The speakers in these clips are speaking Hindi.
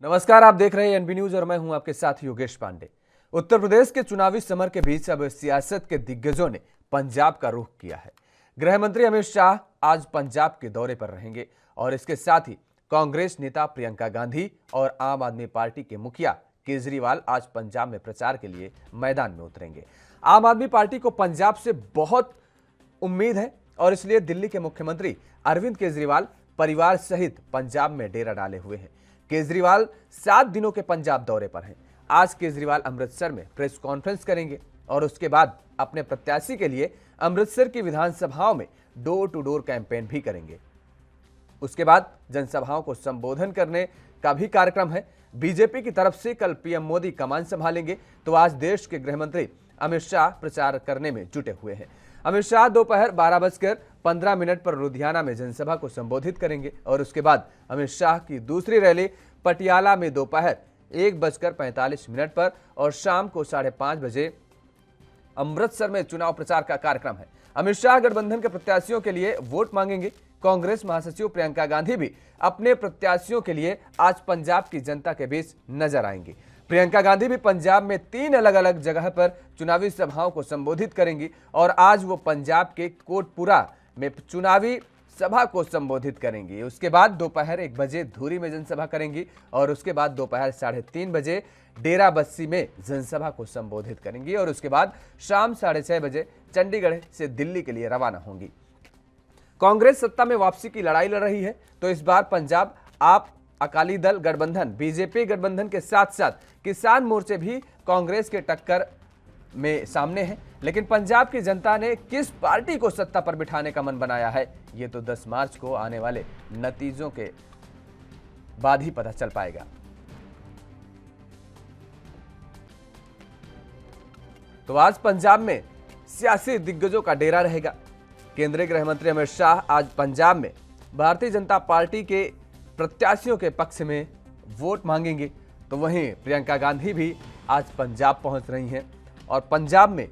नमस्कार, आप देख रहे हैं एनबी न्यूज और मैं हूं आपके साथ योगेश पांडे। उत्तर प्रदेश के चुनावी समर के बीच अब सियासत के दिग्गजों ने पंजाब का रुख किया है। गृह मंत्री अमित शाह आज पंजाब के दौरे पर रहेंगे और इसके साथ ही कांग्रेस नेता प्रियंका गांधी और आम आदमी पार्टी के मुखिया केजरीवाल आज पंजाब में प्रचार के लिए मैदान में उतरेंगे। आम आदमी पार्टी को पंजाब से बहुत उम्मीद है और इसलिए दिल्ली के मुख्यमंत्री अरविंद केजरीवाल परिवार सहित पंजाब में डेरा डाले हुए हैं। केजरीवाल 7 दिनों के पंजाब दौरे पर हैं। आज केजरीवाल अमृतसर में प्रेस कॉन्फ्रेंस करेंगे और उसके बाद अपने प्रत्याशी के लिए अमृतसर की विधानसभाओं में डोर टू डोर कैंपेन भी करेंगे। उसके बाद जनसभाओं को संबोधन करने का भी कार्यक्रम है। बीजेपी की तरफ से कल पीएम मोदी कमान संभालेंगे, तो आज देश के गृह मंत्री अमित शाह प्रचार करने में जुटे हुए हैं। अमित शाह दोपहर 12:15 पर लुधियाना में जनसभा को संबोधित करेंगे और उसके बाद अमित शाह की दूसरी रैली पटियाला में दोपहर 1:45 पर और शाम को 5:30 बजे अमृतसर में चुनाव प्रचार का कार्यक्रम है। अमित शाह गठबंधन के प्रत्याशियों के लिए वोट मांगेंगे। कांग्रेस महासचिव प्रियंका गांधी भी अपने प्रत्याशियों के लिए आज पंजाब की जनता के बीच नजर आएंगी। प्रियंका गांधी भी पंजाब में 3 अलग अलग जगह पर चुनावी सभाओं को संबोधित करेंगी और आज वो पंजाब के कोटपुरा में चुनावी सभा को संबोधित करेंगी। उसके बाद दोपहर 1 बजे धूरी में जनसभा करेंगी और उसके बाद दोपहर 3:30 बजे डेरा बस्सी में जनसभा को संबोधित करेंगी और उसके बाद शाम 6:30 बजे चंडीगढ़ से दिल्ली के लिए रवाना होंगी। कांग्रेस सत्ता में वापसी की लड़ाई लड़ रही है, तो इस बार पंजाब आप अकाली दल गठबंधन बीजेपी गठबंधन के साथ साथ किसान मोर्चे भी कांग्रेस के टक्कर में सामने हैं। लेकिन पंजाब की जनता ने किस पार्टी को सत्ता पर बिठाने का मन बनाया है, ये तो 10 मार्च को आने वाले नतीजों के बाद ही पता चल पाएगा। तो आज पंजाब में सियासी दिग्गजों का डेरा रहेगा। केंद्रीय गृह मंत्री अमित शाह आज पंजाब में भारतीय जनता पार्टी के प्रत्याशियों के पक्ष में वोट मांगेंगे, तो वहीं प्रियंका गांधी भी आज पंजाब पहुंच रही हैं और पंजाब में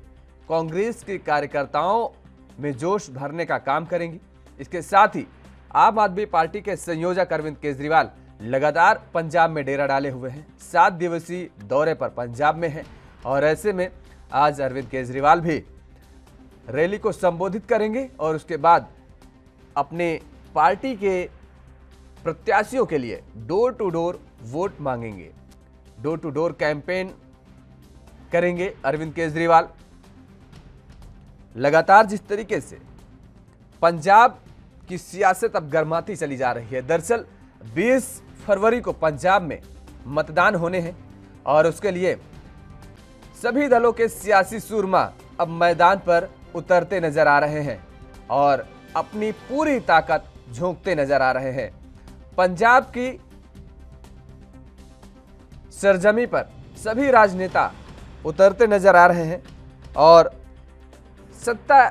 कांग्रेस के कार्यकर्ताओं में जोश भरने का काम करेंगी। इसके साथ ही आम आदमी पार्टी के संयोजक अरविंद केजरीवाल लगातार पंजाब में डेरा डाले हुए हैं। 7 दिवसीय दौरे पर पंजाब में हैं और ऐसे में आज अरविंद केजरीवाल भी रैली को संबोधित करेंगे और उसके बाद अपने पार्टी के प्रत्याशियों के लिए डोर टू डोर वोट मांगेंगे। डोर टू डोर कैंपेन करेंगे अरविंद केजरीवाल। लगातार जिस तरीके से पंजाब की सियासत अब गर्माती चली जा रही है, दरअसल 20 फरवरी को पंजाब में मतदान होने हैं और उसके लिए सभी दलों के सियासी सूरमा अब मैदान पर उतरते नजर आ रहे हैं और अपनी पूरी ताकत झोंकते नजर आ रहे हैं। पंजाब की सरजमी पर सभी राजनेता उतरते नजर आ रहे हैं और सत्ता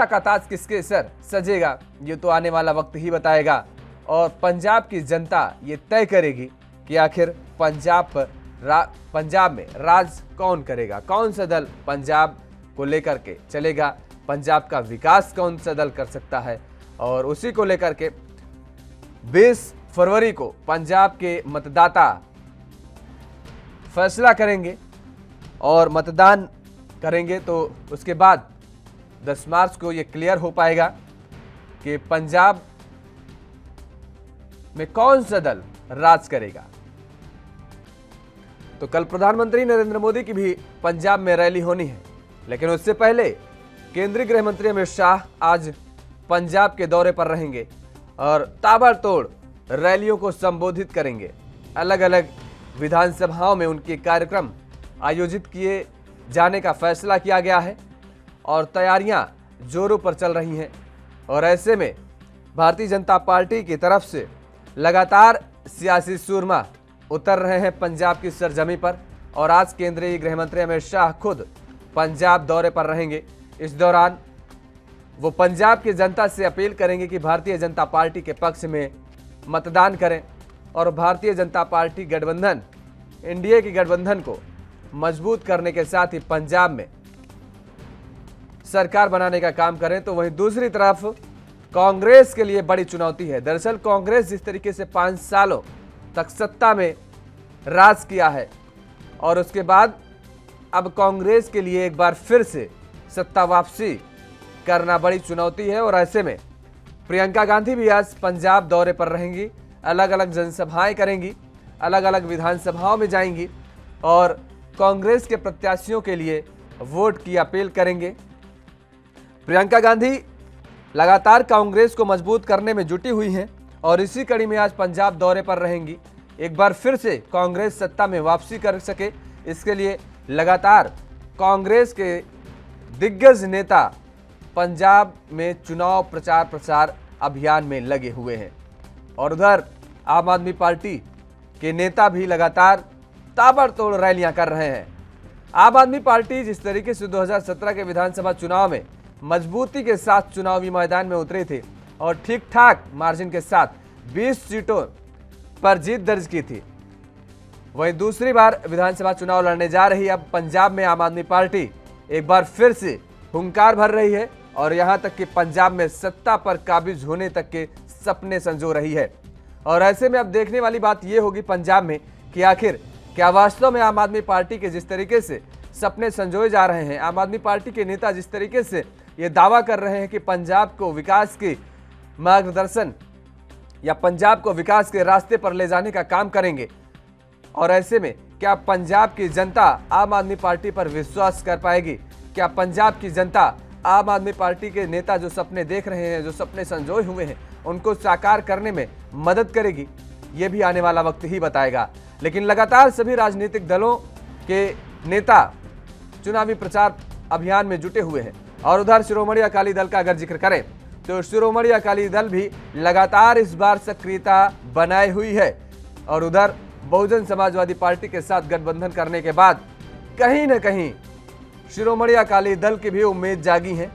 का ताज किसके सर सजेगा, ये तो आने वाला वक्त ही बताएगा और पंजाब की जनता ये तय करेगी कि आखिर पंजाब में राज कौन करेगा, कौन सा दल पंजाब को लेकर के चलेगा, पंजाब का विकास कौन सा दल कर सकता है। और उसी को लेकर के 20 फरवरी को पंजाब के मतदाता फैसला करेंगे और मतदान करेंगे, तो उसके बाद 10 मार्च को ये क्लियर हो पाएगा कि पंजाब में कौन सा दल राज करेगा। तो कल प्रधानमंत्री नरेंद्र मोदी की भी पंजाब में रैली होनी है, लेकिन उससे पहले केंद्रीय गृह मंत्री अमित शाह आज पंजाब के दौरे पर रहेंगे और ताबड़तोड़ रैलियों को संबोधित करेंगे। अलग अलग विधानसभाओं में उनके कार्यक्रम आयोजित किए जाने का फैसला किया गया है और तैयारियां जोरों पर चल रही हैं और ऐसे में भारतीय जनता पार्टी की तरफ से लगातार सियासी सूरमा उतर रहे हैं पंजाब की सरजमी पर और आज केंद्रीय गृह मंत्री अमित शाह खुद पंजाब दौरे पर रहेंगे। इस दौरान वो पंजाब की जनता से अपील करेंगे कि भारतीय जनता पार्टी के पक्ष में मतदान करें और भारतीय जनता पार्टी गठबंधन एनडीए की गठबंधन को मजबूत करने के साथ ही पंजाब में सरकार बनाने का काम करें। तो वहीं दूसरी तरफ कांग्रेस के लिए बड़ी चुनौती है। दरअसल कांग्रेस जिस तरीके से 5 सालों तक सत्ता में राज किया है और उसके बाद अब कांग्रेस के लिए एक बार फिर से सत्ता वापसी करना बड़ी चुनौती है। और ऐसे में प्रियंका गांधी भी आज पंजाब दौरे पर रहेंगी, अलग अलग जनसभाएं करेंगी, अलग अलग विधानसभाओं में जाएंगी और कांग्रेस के प्रत्याशियों के लिए वोट की अपील करेंगे। प्रियंका गांधी लगातार कांग्रेस को मजबूत करने में जुटी हुई हैं और इसी कड़ी में आज पंजाब दौरे पर रहेंगी। एक बार फिर से कांग्रेस सत्ता में वापसी कर सके, इसके लिए लगातार कांग्रेस के दिग्गज नेता पंजाब में चुनाव प्रचार प्रसार अभियान में लगे हुए हैं और उधर आम आदमी पार्टी के नेता भी लगातार ताबड़तोड़ रैलियां कर रहे हैं। आम आदमी पार्टी जिस तरीके से 2017 के विधानसभा चुनाव में मजबूती के साथ चुनावी मैदान में उतरे थे और ठीक ठाक मार्जिन के साथ 20 सीटों पर जीत दर्ज की थी, वहीं दूसरी बार विधानसभा चुनाव लड़ने जा रही अब पंजाब में आम आदमी पार्टी एक बार फिर से हुंकार भर रही है और यहां तक कि पंजाब में सत्ता पर काबिज होने तक के सपने संजो रही है। और ऐसे में अब देखने वाली बात यह होगी पंजाब में कि आखिर क्या वास्तव में आम आदमी पार्टी के जिस तरीके से सपने संजोए जा रहे हैं, आम आदमी पार्टी के नेता जिस तरीके से ये दावा कर रहे हैं कि पंजाब को विकास के मार्गदर्शन या पंजाब को विकास के रास्ते पर ले जाने का काम करेंगे, और ऐसे में क्या पंजाब की जनता आम आदमी पार्टी पर विश्वास कर पाएगी? क्या पंजाब की जनता आम आदमी पार्टी के नेता जो सपने देख रहे हैं, जो सपने संजोए हुए हैं, उनको साकार करने में मदद करेगी? ये भी आने वाला वक्त ही बताएगा। लेकिन लगातार सभी राजनीतिक दलों के नेता चुनावी प्रचार अभियान में जुटे हुए हैं और उधर शिरोमणि अकाली दल का अगर जिक्र करें तो शिरोमणि अकाली दल भी लगातार इस बार सक्रियता बनाए हुई है और उधर बहुजन समाजवादी पार्टी के साथ गठबंधन करने के बाद कहीं न कहीं शिरोमणि अकाली दल की भी उम्मीद जागी है,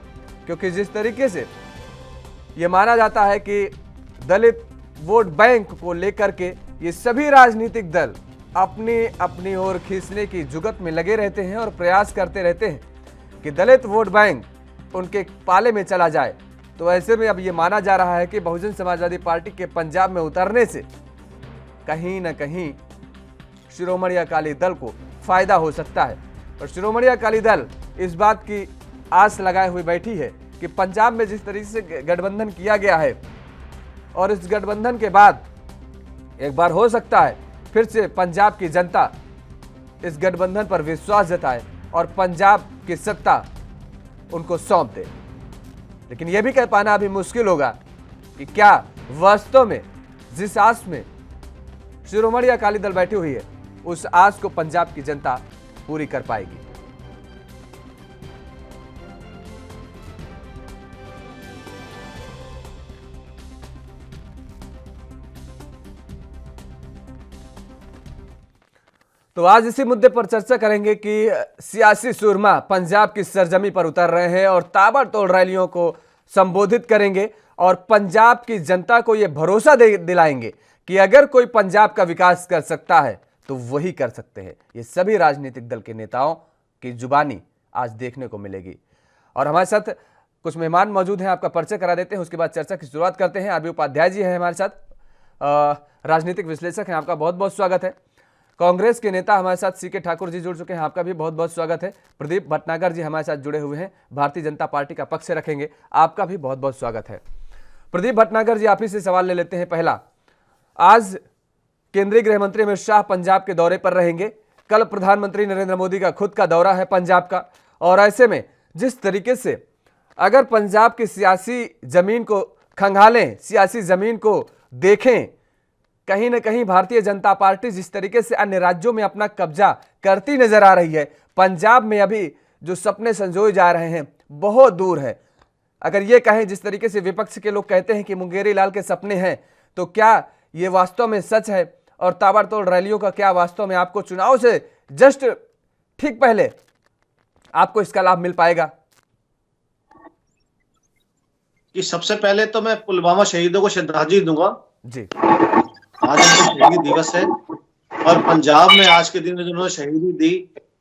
क्योंकि जिस तरीके से ये माना जाता है कि दलित वोट बैंक को लेकर के ये सभी राजनीतिक दल अपनी अपनी ओर खींचने की जुगत में लगे रहते हैं और प्रयास करते रहते हैं कि दलित वोट बैंक उनके पाले में चला जाए। तो ऐसे में अब ये माना जा रहा है कि बहुजन समाजवादी पार्टी के पंजाब में उतरने से कहीं न कहीं शिरोमणि अकाली दल को फायदा हो सकता है। और शिरोमणि अकाली दल इस बात की आस लगाए हुए बैठी है कि पंजाब में जिस तरीके से गठबंधन किया गया है और इस गठबंधन के बाद एक बार हो सकता है फिर से पंजाब की जनता इस गठबंधन पर विश्वास जताए और पंजाब की सत्ता उनको सौंप दे। लेकिन यह भी कह पाना अभी मुश्किल होगा कि क्या वास्तव में जिस आस में शिरोमणि अकाली दल बैठी हुई है उस आस को पंजाब की जनता पूरी कर पाएगी। तो आज इसी मुद्दे पर चर्चा करेंगे कि सियासी सुरमा पंजाब की सरजमी पर उतर रहे हैं और ताबड़तोड़ रैलियों को संबोधित करेंगे और पंजाब की जनता को यह भरोसा दिलाएंगे कि अगर कोई पंजाब का विकास कर सकता है तो वही कर सकते हैं। ये सभी राजनीतिक दल के नेताओं की जुबानी आज देखने को मिलेगी। और हमारे साथ कुछ मेहमान मौजूद हैं, आपका परिचय करा देते हैं, उसके बाद चर्चा की शुरुआत करते हैं। आरबी उपाध्याय जी हैं हमारे साथ, राजनीतिक विश्लेषक हैं, आपका बहुत बहुत स्वागत है। कांग्रेस के नेता हमारे साथ सीके ठाकुर जी जुड़ चुके हैं, आपका भी बहुत बहुत स्वागत है। प्रदीप भटनागर जी हमारे साथ जुड़े हुए हैं, भारतीय जनता पार्टी का पक्ष रखेंगे, आपका भी बहुत बहुत स्वागत है। प्रदीप भटनागर जी, आप ही से सवाल ले लेते हैं। पहला, आज केंद्रीय गृह मंत्री अमित शाह पंजाब के दौरे पर रहेंगे, कल प्रधानमंत्री नरेंद्र मोदी का खुद का दौरा है पंजाब का, और ऐसे में जिस तरीके से अगर पंजाब की सियासी जमीन को खंगालें, सियासी जमीन को देखें, कहीं ना कहीं भारतीय जनता पार्टी जिस तरीके से अन्य राज्यों में अपना कब्जा करती नजर आ रही है, पंजाब में अभी जो सपने संजोए जा रहे हैं बहुत दूर है। अगर ये कहें जिस तरीके से विपक्ष के लोग कहते हैं कि मुंगेरी लाल के सपने हैं, तो क्या ये वास्तव में सच है? और ताबड़तोड़ रैलियों का क्या वास्तव में आपको चुनाव से जस्ट ठीक पहले आपको इसका लाभ मिल पाएगा? कि सबसे पहले तो मैं पुलवामा शहीदों को श्रद्धांजलि दूंगा जी। आज उनका शहीदी दिवस है और पंजाब में आज के दिन में जिन्होंने शहीदी दी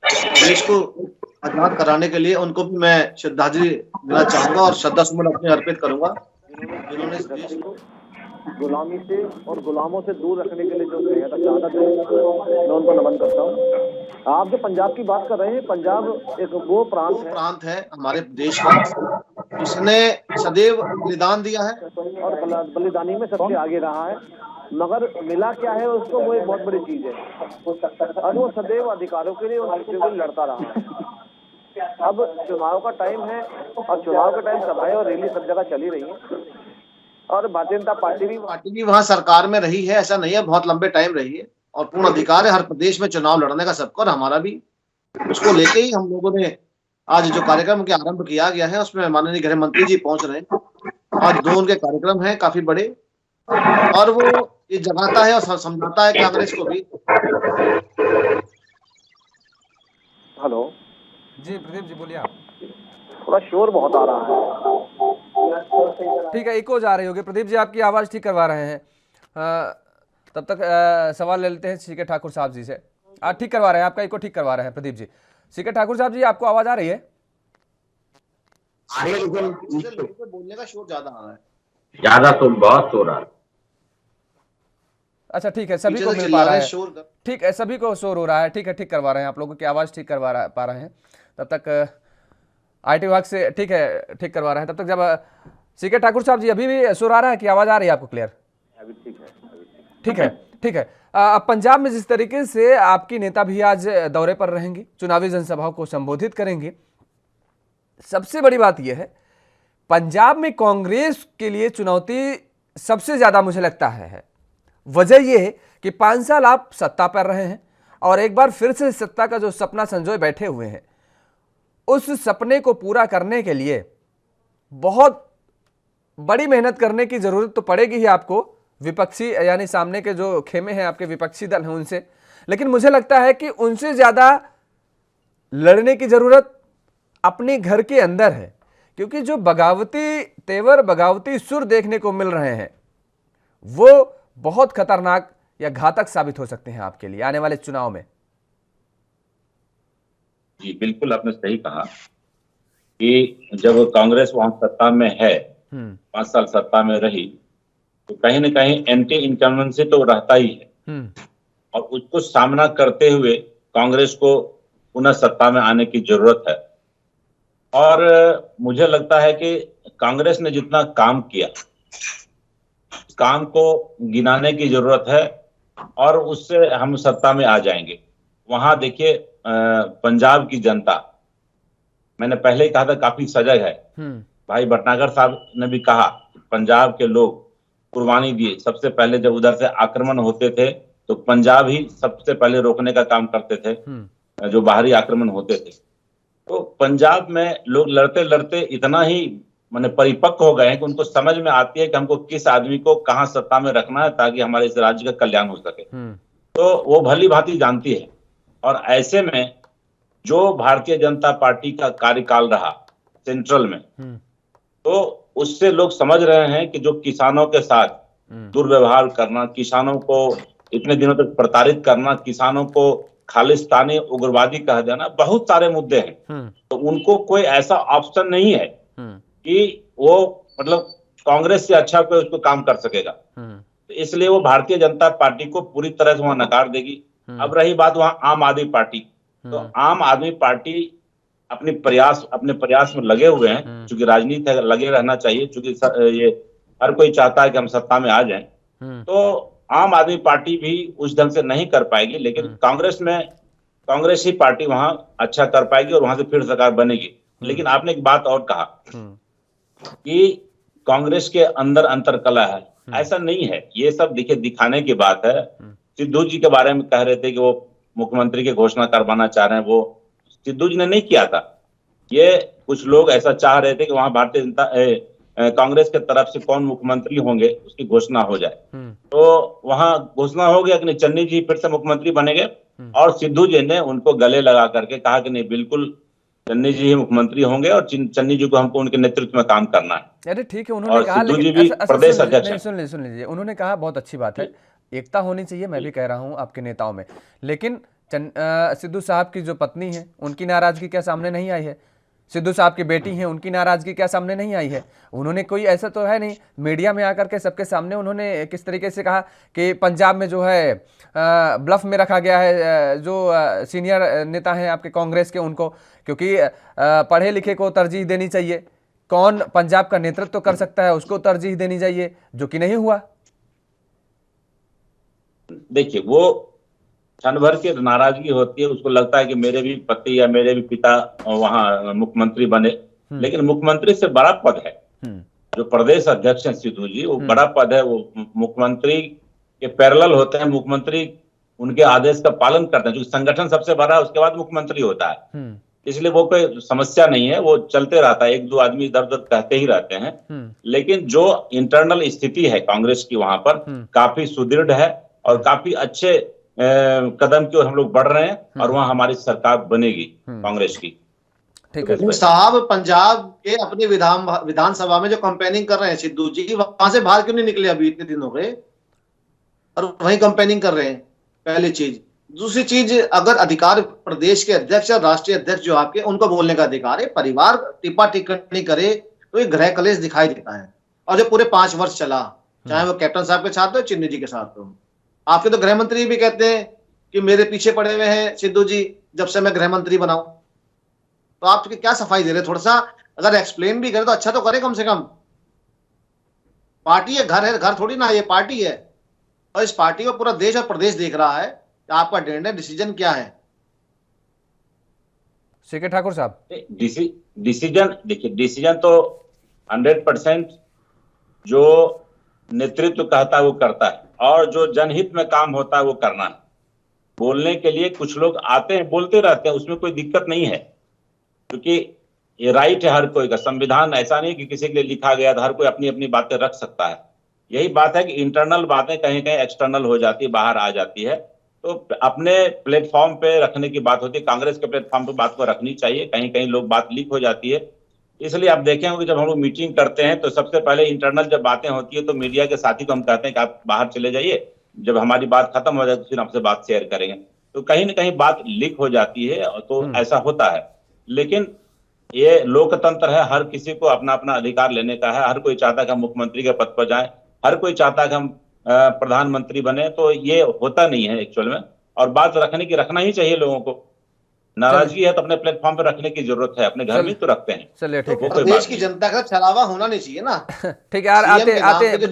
देश को आजाद कराने के लिए, उनको भी मैं श्रद्धांजलि देना चाहूंगा और श्रद्धा सुमन अपने अर्पित करूंगा। जिन्होंने इस देश को गुलामी से और गुलामों से दूर रखने के लिए जो बेहद शहादत है, मैं उनको नमन करता हूँ। आप जो पंजाब की बात कर रहे हैं, पंजाब एक वो प्रांत है हमारे देश का जिसने सदैव बलिदान दिया है और बलिदानी में सबसे आगे रहा है, मगर मिला क्या है उसको, वो एक बहुत बड़ी चीज है और वो सदैव अधिकारों के लिए और हकों के लिए लड़ता रहा है। अब चुनाव का टाइम है और चुनाव का टाइम सभाएं और रैली सब जगह चली रही है और भारतीय जनता पार्टी भी वहां सरकार में रही है, ऐसा नहीं है, बहुत लंबे टाइम रही है और पूर्ण अधिकार है हर प्रदेश में चुनाव लड़ने का सबको, और हमारा भी। उसको लेके ही हम लोगों ने आज जो कार्यक्रम के आरंभ किया गया है उसमें माननीय गृह मंत्री जी पहुंच रहे हैं। आज 2 उनके कार्यक्रम हैं काफी बड़े, और वो ये जगाता है और समझाता है कांग्रेस को भी। हेलो जी प्रदीप जी बोलिए आप। थोड़ा शोर बहुत आ रहा है। ठीक है, इको जा रही होगी। प्रदीप जी आपकी आवाज़ ठीक करवा रहे हैं। तब तक सवाल ले लेते हैं सीके ठाकुर साहब जी से। आप ठीक करवा रहे हैं, आपका इको ठीक करवा रहे हैं प्रदीप जी। सीके ठाकुर साहब जी आपको आवाज़ आ रही है? बोलने का शोर ज्यादा आ रहा है। ज्यादा तो बहुत हो रहा है। अच्छा ठीक है, सभी को मिल पा रहा है। ठीक है, सभी को शोर हो रहा है। ठीक है, ठीक करवा रहे हैं, आप लोगों की आवाज़ ठीक पा रहे हैं। तब तक IT विभाग से ठीक है, ठीक करवा रहे हैं। तब तक जब सीके ठाकुर साहब जी अभी भी शोर आ रहा है कि आवाज़ आ रही है आपको क्लियर? अभी ठीक है, ठीक है, ठीक है। अब पंजाब में जिस तरीके से आपकी नेता भी आज दौरे पर रहेंगी, चुनावी जनसभाओं को संबोधित करेंगे, सबसे बड़ी बात यह है पंजाब में कांग्रेस के लिए चुनौती सबसे ज्यादा मुझे लगता है। वजह यह है कि 5 साल आप सत्ता पर रहे हैं और एक बार फिर से सत्ता का जो सपना संजोए बैठे हुए हैं, उस सपने को पूरा करने के लिए बहुत बड़ी मेहनत करने की जरूरत तो पड़ेगी ही आपको, विपक्षी यानी सामने के जो खेमे हैं आपके विपक्षी दल हैं उनसे, लेकिन मुझे लगता है कि उनसे ज्यादा लड़ने की जरूरत अपने घर के अंदर है, क्योंकि जो बगावती तेवर बगावती सुर देखने को मिल रहे हैं वो बहुत खतरनाक या घातक साबित हो सकते हैं आपके लिए आने वाले चुनाव में। जी बिल्कुल, आपने सही कहा कि जब कांग्रेस वहां सत्ता में है, 5 साल सत्ता में रही, तो कहीं ना कहीं एंटी इनकम्बेंसी तो रहता ही है और उसको सामना करते हुए कांग्रेस को पुनः सत्ता में आने की जरूरत है। और मुझे लगता है कि कांग्रेस ने जितना काम किया, काम को गिनाने की जरूरत है और उससे हम सत्ता में आ जाएंगे। वहां देखिए पंजाब की जनता, मैंने पहले ही कहा था, काफी सजग है। भाई भटनागर साहब ने भी कहा पंजाब के लोग कुर्बानी दिए। सबसे पहले जब उधर से आक्रमण होते थे तो पंजाब ही सबसे पहले रोकने का काम करते थे, जो बाहरी आक्रमण होते थे। तो पंजाब में लोग लड़ते लड़ते इतना ही माने परिपक्व हो गए हैं कि उनको समझ में आती है कि हमको किस आदमी को कहां सत्ता में रखना है ताकि हमारे इस राज्य का कल्याण हो सके। तो वो भली भांति जानती है और ऐसे में जो भारतीय जनता पार्टी का कार्यकाल रहा सेंट्रल में, तो उससे लोग समझ रहे हैं कि जो किसानों के साथ दुर्व्यवहार करना, किसानों को इतने दिनों तक प्रताड़ित करना, किसानों को खालिस्तानी उग्रवादी कह देना, बहुत सारे मुद्दे हैं। तो उनको कोई ऐसा ऑप्शन नहीं है कि वो मतलब कांग्रेस से अच्छा कोई उसको काम कर सकेगा। तो इसलिए वो भारतीय जनता पार्टी को पूरी तरह से वहां नकार देगी। अब रही बात वहां आम आदमी पार्टी, तो आम आदमी पार्टी अपने प्रयास में लगे हुए हैं, क्योंकि राजनीति है, लगे रहना चाहिए, क्योंकि ये हर कोई चाहता है कि हम सत्ता में आ जाएं। तो आम आदमी पार्टी भी उस ढंग से नहीं कर पाएगी, लेकिन कांग्रेस ही पार्टी वहां अच्छा कर पाएगी और वहां से फिर सरकार बनेगी। लेकिन आपने एक बात और कहा कि कांग्रेस के अंदर अंतर कला है, ऐसा नहीं है। ये सब दिखाने की बात है। सिद्धू जी के बारे में कह रहे थे कि वो मुख्यमंत्री की घोषणा करवाना चाह रहे हैं, वो सिद्धू जी ने नहीं किया था। ये कुछ लोग ऐसा चाह रहे थे कि वहां भारतीय जनता कांग्रेस के तरफ से कौन मुख्यमंत्री होंगे उसकी घोषणा हो जाए। तो वहां घोषणा हो गया कि नहीं, चन्नी जी फिर से मुख्यमंत्री बनेंगे और सिद्धू जी ने उनको गले लगा करके कहा कि नहीं, बिल्कुल चन्नी जी ही मुख्यमंत्री होंगे और चन्नी जी को हमको उनके नेतृत्व में काम करना है। अरे ठीक है, उन्होंने कहा, सिद्धू जी भी प्रदेश अध्यक्ष हैं। सुन लीजिए, उन्होंने कहा बहुत अच्छी बात है, एकता होनी चाहिए, मैं भी कह रहा हूं आपके नेताओं में, लेकिन सिद्धू साहब की जो पत्नी है उनकी नाराजगी क्या सामने नहीं आई है? सिद्धू साहब की बेटी हैं, उनकी नाराजगी क्या सामने नहीं आई है? उन्होंने कोई ऐसा तो है नहीं, मीडिया में आकर के सबके सामने उन्होंने किस तरीके से कहा कि पंजाब में जो है ब्लफ में रखा गया है जो सीनियर नेता हैं आपके कांग्रेस के, उनको, क्योंकि पढ़े लिखे को तरजीह देनी चाहिए, कौन पंजाब का नेतृत्व कर सकता है उसको तरजीह देनी चाहिए, जो कि नहीं हुआ। देखिए, वो क्षण भर की नाराजगी होती है, उसको लगता है कि मेरे भी पति या मेरे भी पिता वहां मुख्यमंत्री बने, लेकिन मुख्यमंत्री से बड़ा पद है। जो प्रदेश अध्यक्ष हैं सिद्धू जी, वो बड़ा पद है, वो मुख्यमंत्री के पैरेलल होते हैं, मुख्यमंत्री उनके आदेश का पालन करते हैं, क्योंकि संगठन सबसे बड़ा है, उसके बाद मुख्यमंत्री होता है, इसलिए वो कोई समस्या नहीं है, वो चलते रहता है, एक दो आदमी इधर उधर कहते ही रहते हैं। लेकिन जो इंटरनल स्थिति है कांग्रेस की वहां पर काफी सुदृढ़ है और काफी अच्छे कदम की ओर हम लोग बढ़ रहे हैं और वहां हमारी सरकार बनेगी कांग्रेस की। ठीक है साहब, पंजाब के अपने विधानसभा में जो कंपेनिंग कर रहे हैं सिद्धू जी, वहां से बाहर क्यों नहीं निकले अभी इतने दिन हो गए और वहीं कंपेनिंग कर रहे हैं? पहली चीज। दूसरी चीज, अगर अधिकार प्रदेश के अध्यक्ष और राष्ट्रीय अध्यक्ष जो आपके, उनको बोलने का अधिकार है, परिवार टिप्पा टिप्पणी करे तो एक गृह कलेश दिखाई देता है। और जो पूरे 5 वर्ष चला, चाहे वो कैप्टन साहब के साथ हो, चिन्नी जी के साथ हो। आपके तो गृह मंत्री भी कहते हैं कि मेरे पीछे पड़े हुए हैं सिद्धू जी जब से मैं गृह मंत्री बनाऊं। तो आप क्या सफाई दे रहे? थोड़ा सा अगर एक्सप्लेन भी करें तो अच्छा तो करें कम से कम। पार्टी है, घर है, घर थोड़ी ना, ये पार्टी है और इस पार्टी को पूरा देश और प्रदेश देख रहा है। आपका निर्णय डिसीजन क्या है? सीके ठाकुर साहब, डिसीजन देखिए, डिसीजन तो 100% जो नेतृत्व कहता है वो करता है, और जो जनहित में काम होता है वो करना है। बोलने के लिए कुछ लोग आते हैं, बोलते रहते हैं, उसमें कोई दिक्कत नहीं है, क्योंकि ये राइट है हर कोई का। संविधान ऐसा नहीं कि किसी के लिए लिखा गया तो हर कोई अपनी अपनी बातें रख सकता है। यही बात है कि इंटरनल बातें कहीं कहीं एक्सटर्नल हो जाती है, बाहर आ जाती है, तो अपने प्लेटफॉर्म पे रखने की बात होती है। कांग्रेस के प्लेटफॉर्म पे बात को रखनी चाहिए, कहीं कहीं लोग बात लीक हो जाती है। इसलिए आप देखेंगे कि जब हम लोग मीटिंग करते हैं तो सबसे पहले इंटरनल जब बातें होती है तो मीडिया के साथी को हम कहते हैं कि आप बाहर चले जाइए, जब हमारी बात खत्म हो जाए तो फिर आपसे बात शेयर करेंगे। तो कहीं ना कहीं बात लीक हो जाती है, तो ऐसा होता है। लेकिन ये लोकतंत्र है, हर किसी को अपना अपना अधिकार लेने का है। हर कोई चाहता है कि हम मुख्यमंत्री के पद पर जाएं, हर कोई चाहता है कि हम प्रधानमंत्री बने, तो ये होता नहीं है एक्चुअल में। और बात रखने की रखना ही चाहिए लोगों को। नाराजगी है तो अपने प्लेटफॉर्म पे रखने की जरूरत है, अपने घर में तो रखते हैं। चलिए ठीक है। प्रदेश की जनता का छलावा होना नहीं चाहिए ना। ठीक है यार, आते हैं प्रदीप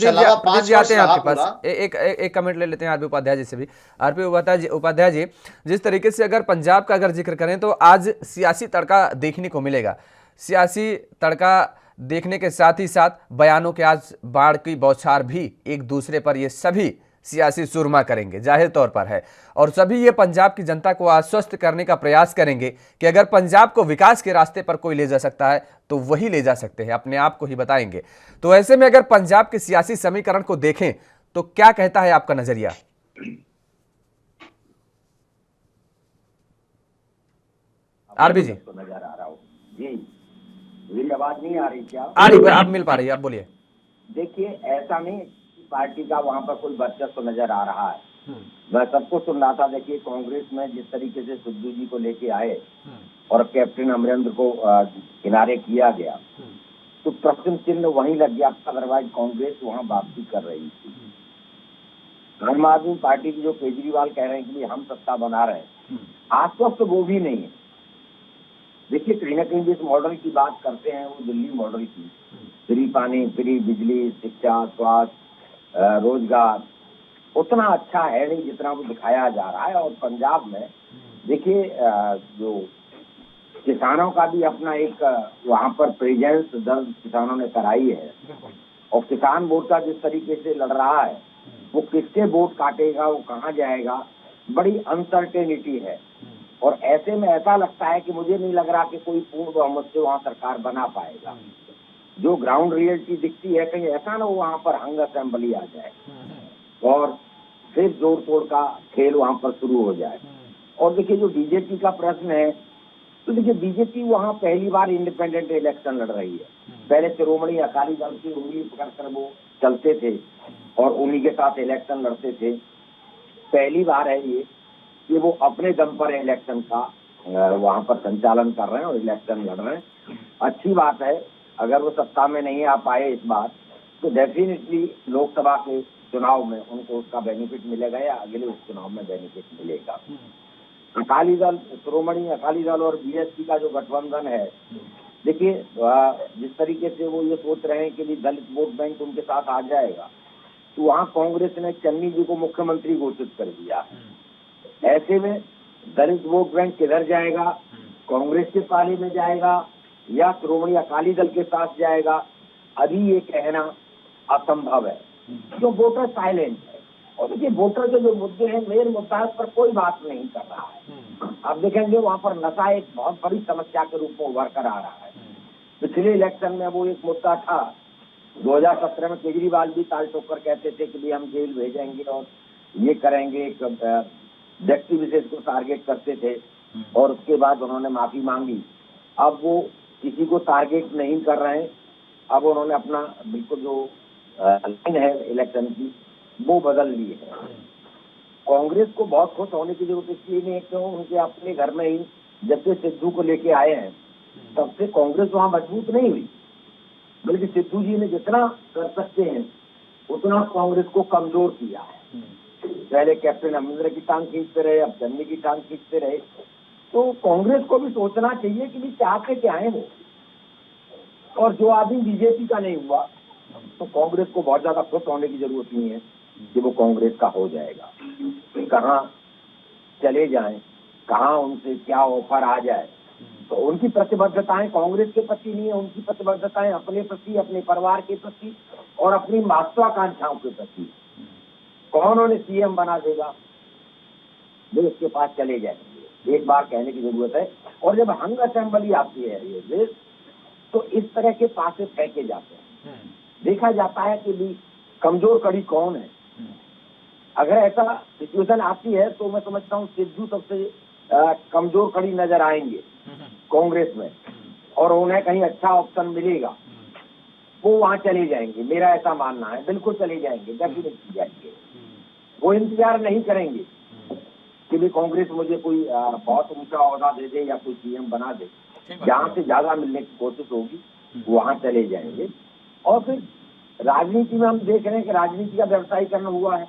जी आते हैं आपके पूरा। पास। एक कमेंट ले लेते हैं आरपी उपाध्याय जी से भी। आरपी उपाध्याय जी, जिस तरीके से अगर पंजाब का अगर जिक्र करें तो आज सियासी तड़का देखने को मिलेगा। सियासी तड़का देखने के साथ ही साथ बयानों के आज बाढ़ की बौछार भी एक दूसरे पर ये सभी सियासी सुरमा करेंगे, जाहिर तौर पर है। और सभी ये पंजाब की जनता को आश्वस्त करने का प्रयास करेंगे कि अगर पंजाब को विकास के रास्ते पर कोई ले जा सकता है तो वही ले जा सकते हैं, अपने आप को ही बताएंगे। तो ऐसे में अगर पंजाब के सियासी समीकरण को देखें तो क्या कहता है आपका नजरिया? आरबी जी, नजर आ रहा हूँ जी, मेरी आवाज नहीं आ रही क्या? आ रही, आप मिल पा रही है, आप बोलिए। देखिए, ऐसा नहीं पार्टी का वहाँ पर कोई वर्चस्व नजर आ रहा है। मैं सबको सुन रहा था। देखिए, कांग्रेस में जिस तरीके से सिद्धू जी को लेके आए और कैप्टन अमरेंद्र को किनारे किया गया, तो प्रश्न चिन्ह वहीं लग गया। अदरवाइज कांग्रेस वहाँ वापसी कर रही थी। आम आदमी पार्टी की जो केजरीवाल कह रहे हैं कि हम सत्ता बना रहे हैं, आश्वस्त वो भी नहीं है। देखिए, कहीं ना कहीं जिस मॉडल की बात करते हैं वो दिल्ली मॉडल की, फ्री पानी, फ्री बिजली, शिक्षा, स्वास्थ्य, रोजगार, उतना अच्छा है नहीं जितना वो दिखाया जा रहा है। और पंजाब में देखिए, जो किसानों का भी अपना एक वहाँ पर प्रेजेंस दर्ज किसानों ने कराई है, और किसान वोट का जिस तरीके से लड़ रहा है, वो किसके वोट काटेगा, वो कहाँ जाएगा, बड़ी अनसर्टेनिटी है। और ऐसे में ऐसा लगता है कि मुझे नहीं लग रहा कि कोई पूर्ण बहुमत से वहाँ सरकार बना पाएगा। जो ग्राउंड रियलिटी दिखती है, कहीं ऐसा ना वहाँ पर हंग असेंबली आ जाए और फिर जोड़ तोड़ का खेल वहाँ पर शुरू हो जाए। और देखिए, जो बीजेपी का प्रश्न है, तो देखिए बीजेपी वहाँ पहली बार इंडिपेंडेंट इलेक्शन लड़ रही है। पहले शिरोमणि अकाली दल की उंगली पकड़कर वो चलते थे और उन्हीं के साथ इलेक्शन लड़ते थे। पहली बार है ये कि वो अपने दम पर इलेक्शन का वहाँ पर संचालन कर रहे हैं और इलेक्शन लड़ रहे हैं। अच्छी बात है। अगर वो सत्ता में नहीं आ पाए इस बार, तो डेफिनेटली लोकसभा के चुनाव में उनको उसका बेनिफिट मिलेगा या अगले उस चुनाव में बेनिफिट मिलेगा। अकाली दल, श्रोमणी अकाली दल और बीएसपी का जो गठबंधन है, देखिए जिस तरीके से वो ये सोच रहे हैं कि भी दलित वोट बैंक उनके साथ आ जाएगा, तो वहाँ कांग्रेस ने चन्नी जी को मुख्यमंत्री घोषित कर दिया। ऐसे में दलित वोट बैंक किधर जाएगा, कांग्रेस के पाले में जाएगा या श्रोमणी अकाली दल के साथ जाएगा, अभी ये कहना असंभव है। जो वोटर साइलेंट है, और देखिए वोटर के जो मुद्दे हैं, मेन मुद्दा है, उस पर कोई बात नहीं कर रहा है। आप देखेंगे वहाँ पर नशा एक बहुत बड़ी समस्या के रूप में उभर कर आ रहा है। पिछले इलेक्शन में वो एक मुद्दा था, 2017 में केजरीवाल भी ताल ठोक कर कहते थे कि हम जेल भेजेंगे और ये करेंगे, व्यक्ति विशेष को टारगेट करते थे, और उसके बाद उन्होंने माफी मांगी। अब वो किसी को टारगेट नहीं कर रहे हैं। अब उन्होंने अपना बिल्कुल जो लाइन है इलेक्शन की वो बदल ली है। कांग्रेस को बहुत खुश होने की जरूरत इसलिए नहीं है कि उनके अपने घर में ही जब से सिद्धू को लेके आए हैं तब से कांग्रेस वहां मजबूत नहीं हुई, बल्कि सिद्धू जी ने जितना कर सकते हैं उतना कांग्रेस को कमजोर किया है। पहले कैप्टन अमरिंदर की टांग खींचते रहे, अब चन्नी की टांग खींचते रहे। तो कांग्रेस को भी सोचना चाहिए कि चाहते क्या है वो, और जो आदमी बीजेपी का नहीं हुआ तो कांग्रेस को बहुत ज्यादा खुश होने की जरूरत नहीं है कि वो कांग्रेस का हो जाएगा। कहाँ चले जाएं, कहाँ उनसे क्या ऑफर आ जाए, तो उनकी प्रतिबद्धताएं कांग्रेस के प्रति नहीं है, उनकी प्रतिबद्धताएं अपने प्रति, अपने परिवार के प्रति और अपनी महत्वाकांक्षाओं के प्रति। कौन उन्हें सीएम बना देगा वो उसके पास चले जाएंगे, एक बार कहने की जरूरत है। और जब हंग असेंबली आती है ये देश, तो इस तरह के पासे फेंके जाते हैं, देखा जाता है कि भी कमजोर कड़ी कौन है। अगर ऐसा सिचुएशन आती है तो मैं समझता हूँ सिद्धू सबसे कमजोर कड़ी नजर आएंगे कांग्रेस में, और उन्हें कहीं अच्छा ऑप्शन मिलेगा वो वहां चले जाएंगे। मेरा ऐसा मानना है, बिल्कुल चले जाएंगे, डेफिनेटली जाएंगे। वो इंतजार नहीं करेंगे कि भी कांग्रेस मुझे कोई बहुत ऊंचा ओहदा दे दे या कोई सीएम बना दे। जहाँ से ज्यादा मिलने की कोशिश होगी वहां चले जाएंगे। और फिर राजनीति में हम देख रहे हैं कि राजनीति का व्यवसायीकरण हुआ है।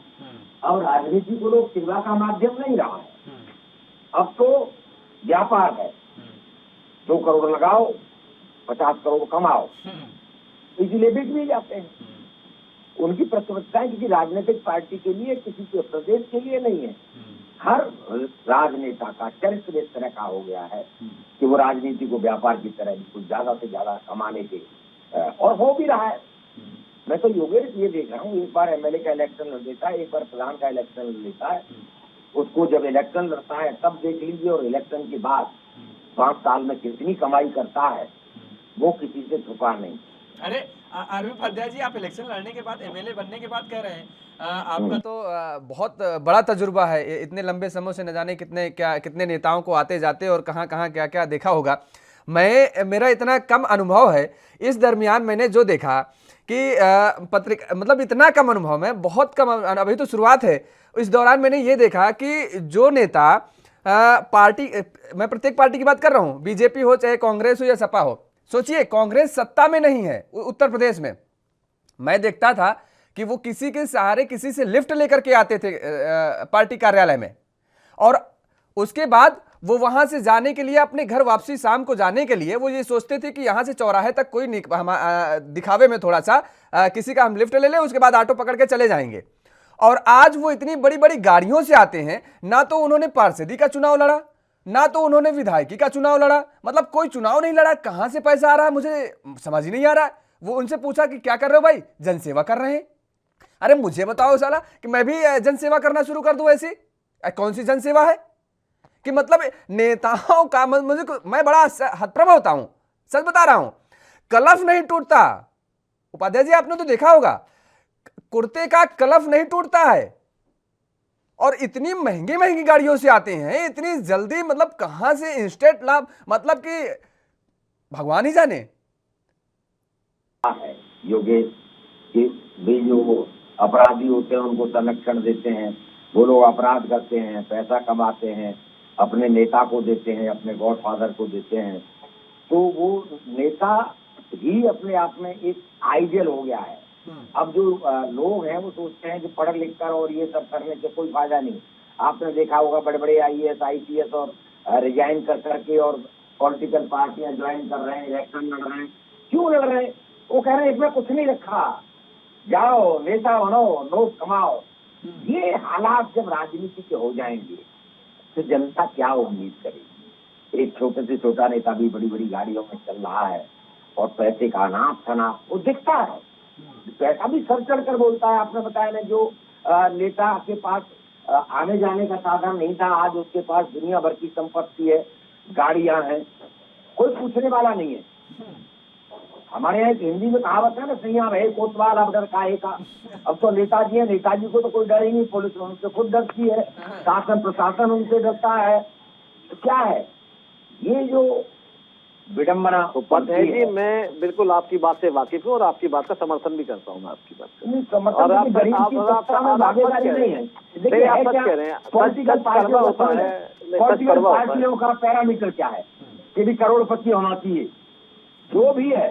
अब राजनीति को लोग सेवा का माध्यम नहीं रहा है, अब तो व्यापार है। 2 करोड़ लगाओ, 50 करोड़ कमाओ, इसलिए बिक भी जाते हैं। उनकी प्रतिबद्धताएं किसी राजनीतिक पार्टी के लिए, किसी के प्रदेश के लिए नहीं है। हर राजनेता का चरित्र इस तरह का हो गया है कि वो राजनीति को व्यापार की तरह कुछ ज्यादा से ज्यादा कमाने के, और हो भी रहा है। मैं तो योगेश ये देख रहा हूँ, एक बार एमएलए का इलेक्शन लड़ देता है, एक बार प्रधान का इलेक्शन लड़ लेता है। उसको जब इलेक्शन लड़ता है तब देख लीजिए, और इलेक्शन के बाद 5 साल में कितनी कमाई करता है वो किसी से छुपा नहीं। अरे अरविंद उपाध्याय जी, आप इलेक्शन लड़ने के बाद, एमएलए बनने के बाद कह रहे हैं आपका तो बहुत बड़ा तजुर्बा है, इतने लंबे समय से न जाने कितने नेताओं को आते जाते और कहाँ कहाँ क्या क्या देखा होगा। मेरा इतना कम अनुभव है, इस दरमियान मैंने जो देखा कि पत्रिका, मतलब इतना कम अनुभव में, बहुत कम, अभी तो शुरुआत है। इस दौरान मैंने ये देखा कि जो नेता पार्टी, मैं प्रत्येक पार्टी की बात कर रहा हूँ, बीजेपी हो चाहे कांग्रेस हो या सपा हो। सोचिए, कांग्रेस सत्ता में नहीं है उत्तर प्रदेश में, मैं देखता था कि वो किसी के सहारे, किसी से लिफ्ट लेकर के आते थे पार्टी कार्यालय में, और उसके बाद वो वहां से जाने के लिए, अपने घर वापसी शाम को जाने के लिए, वो ये सोचते थे कि यहां से चौराहे तक कोई दिखावे में थोड़ा सा किसी का हम लिफ्ट ले लें, उसके बाद ऑटो पकड़ के चले जाएंगे। और आज वो इतनी बड़ी बड़ी गाड़ियों से आते हैं। ना तो उन्होंने पार्षदी का चुनाव लड़ा, ना तो उन्होंने विधायकी का चुनाव लड़ा, मतलब कोई चुनाव नहीं लड़ा। कहां से पैसा आ रहा है मुझे समझ ही नहीं आ रहा है। वो उनसे पूछा कि क्या कर रहे हो भाई? जनसेवा कर रहे हैं। अरे मुझे बताओ साला कि मैं भी जनसेवा करना शुरू कर दूं ऐसी? कौन सी जनसेवा है कि मतलब नेताओं का मैं बड़ा हतप्रभ होता हूं, सच बता रहा हूं। कलफ नहीं टूटता। उपाध्याय जी, आपने तो देखा होगा, कुर्ते का कलफ नहीं टूटता है, और इतनी महंगी महंगी गाड़ियों से आते हैं, इतनी जल्दी, मतलब कहां से इंस्टेंट लाभ, मतलब कि भगवान ही जाने। योगेश कि वे जो अपराधी होते हैं उनको संरक्षण देते हैं, वो लोग अपराध करते हैं, पैसा कमाते हैं, अपने नेता को देते हैं, अपने गॉडफादर को देते हैं, तो वो नेता ही अपने आप में एक आइडियल हो गया है। अब जो लोग हैं वो सोचते हैं कि पढ़ लिख कर और ये सब करने से कोई फायदा नहीं। आपने देखा होगा बड़े बड़े IAS IPS और रिजाइन कर करके और पॉलिटिकल पार्टियां ज्वाइन कर रहे हैं, इलेक्शन लड़ रहे हैं। क्यों लड़ रहे हैं? वो कह रहे हैं इसमें कुछ नहीं रखा, जाओ नेता बनो, नोट कमाओ। ये हालात जब राजनीति के हो जाएंगे तो जनता क्या उम्मीद करेगी? एक छोटे से छोटा नेता भी बड़ी बड़ी गाड़ियों में चल रहा है और पैसे का अनाप शनाप वो दिखता है, पैसा भी सर चढ़ कर बोलता है। आपने बताया ना, जो नेता के पास आने जाने का साधन नहीं था, आज उसके पास दुनिया भर की संपत्ति है, गाड़ियां हैं, कोई पूछने वाला नहीं है। हमारे यहाँ हिंदी में कहावत है ना, सैया रहे कोतवाल अब डर काहे का। अब तो नेताजी है, नेताजी को तो कोई डर ही नहीं, पुलिस उनसे खुद डरती है, शासन प्रशासन उनसे डरता है। तो क्या है ये जो विडम्बना पटेल जी, मैं बिल्कुल आपकी बात से वाकिफ हूँ और आपकी बात का समर्थन भी करता हूँ। मैं आपकी बात का और आप सच कह रहे हैं, पॉलिटिकल पार्टियों का पैरामीटर क्या है कि भी करोड़पति होना चाहिए। जो भी है,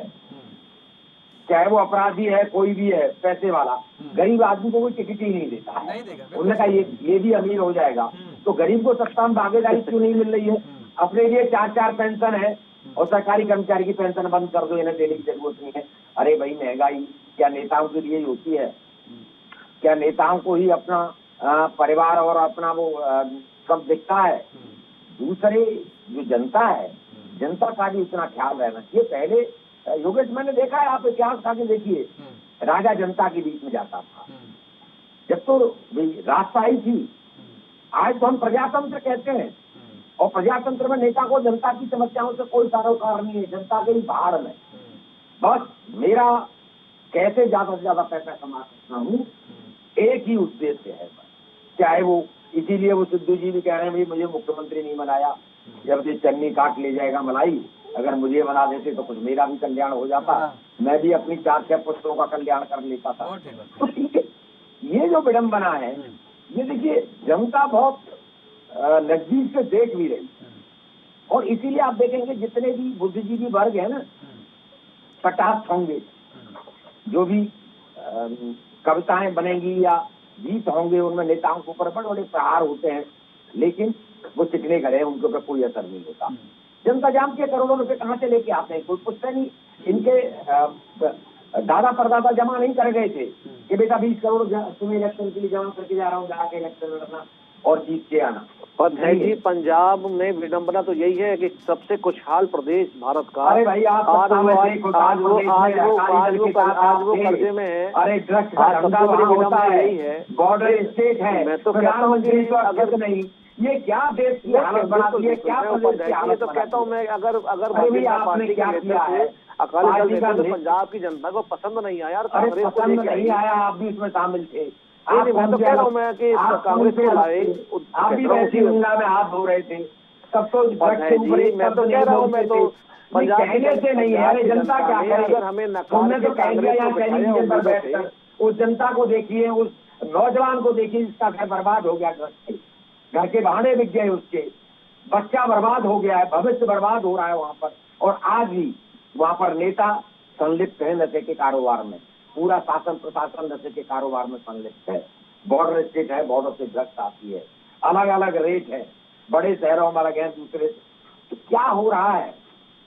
चाहे वो अपराधी है, कोई भी है, पैसे वाला, गरीब आदमी को कोई टिकट ही नहीं देता है। उन्होंने कहा ये भी अमीर हो जाएगा, तो गरीब को सत्ता में भागीदारी क्यों नहीं मिल रही है? अपने लिए 4 पेंशन है और सरकारी कर्मचारी की पेंशन बंद कर दो, इन्हें देने की जरूरत नहीं है। अरे भाई, महंगाई क्या नेताओं के लिए ही होती है? क्या नेताओं को ही अपना परिवार और अपना वो सब दिखता है? दूसरे जो जनता है, जनता का भी उतना ख्याल रहना चाहिए। पहले योगेश, मैंने देखा है, आप इतिहास का के देखिए, राजा जनता के बीच में जाता था जब तो राजशाही थी। आज तो हम प्रजातंत्र कहते हैं और प्रजातंत्र में नेता को जनता की समस्याओं से कोई सरोकार नहीं है, जनता के ही भाड़ में। बस मेरा कैसे ज्यादा से ज्यादा पैसा कमा सकता हूँ, एक ही उद्देश्य है। चाहे वो, इसीलिए वो सिद्धू जी भी कह रहे हैं भाई मुझे मुख्यमंत्री नहीं बनाया, जब ये चन्नी काट ले जाएगा मलाई, अगर मुझे बना देते तो कुछ मेरा भी कल्याण हो जाता, मैं भी अपनी 4-6 पुस्तकों का कल्याण कर लेता था। तो ठीक है, ये जो विडम्बना है, ये देखिए जनता बहुत नजदीक से देख भी रही, और इसीलिए आप देखेंगे जितने भी बुद्धिजीवी वर्ग है ना, कटाक्ष होंगे, जो भी कविताएं बनेंगी या गीत होंगे, उनमें नेताओं के ऊपर बड़े बड़े प्रहार होते हैं, लेकिन वो चिकने गए, उनके ऊपर कोई असर नहीं होता। जनता जानती है करोड़ों रुपए कहाँ से लेके आते हैं, कोई पूछता नहीं। इनके दादा परदादा जमा नहीं कर गए थे कि बेटा 20 करोड़ तुम्हें इलेक्शन के लिए जमा करके जा रहा हूँ, जाके इलेक्शन लड़ना और जीत के आना। और जी, पंजाब में विडम्बना तो यही है कि सबसे खुशहाल प्रदेश भारत का, अरे भाई आप आज वो कर्जे में है। अरे ड्रग्स का धंधा वहाँ होता है, बॉर्डर स्टेट है, मैं तो प्रधानमंत्री तो अगर नहीं, ये क्या देश की हालत बनाती है, क्या प्रदेश की हालत तो कहता हूँ मैं, अगर आपने क्या किया है, अकाली दल तो पंजाब की जनता को पसंद नहीं आया। अरे पसंद नहीं आया, आप भी इसमें शामिल थे। मैं तो कह रहा हूँ मैं कि कांग्रेस को लाए, आप भी वैसी गंगा में हाथ धो रहे थे, सब तो मैं तो कह रहा हूँ, मैं तो कहने से नहीं है। अरे जनता क्या करे, अगर हमें तुमने तो कह दिया यहाँ टेलीविजन पर बैठकर, उस जनता को देखिए, उस नौजवान को देखिए जिसका घर बर्बाद हो गया, घर के बहाने बिक गए, उसके बच्चा बर्बाद हो गया है, भविष्य बर्बाद हो रहा है वहां पर। और आज भी वहां पर नेता संलिप्त है नशे के कारोबार में, पूरा शासन प्रशासन नशे के कारोबार में संलिप्त है। बॉर्डर स्टेट है, बॉर्डर से ड्रग्स आती है, अलग अलग रेट है, बड़े शहरों में अलग है, दूसरे। तो क्या हो रहा है?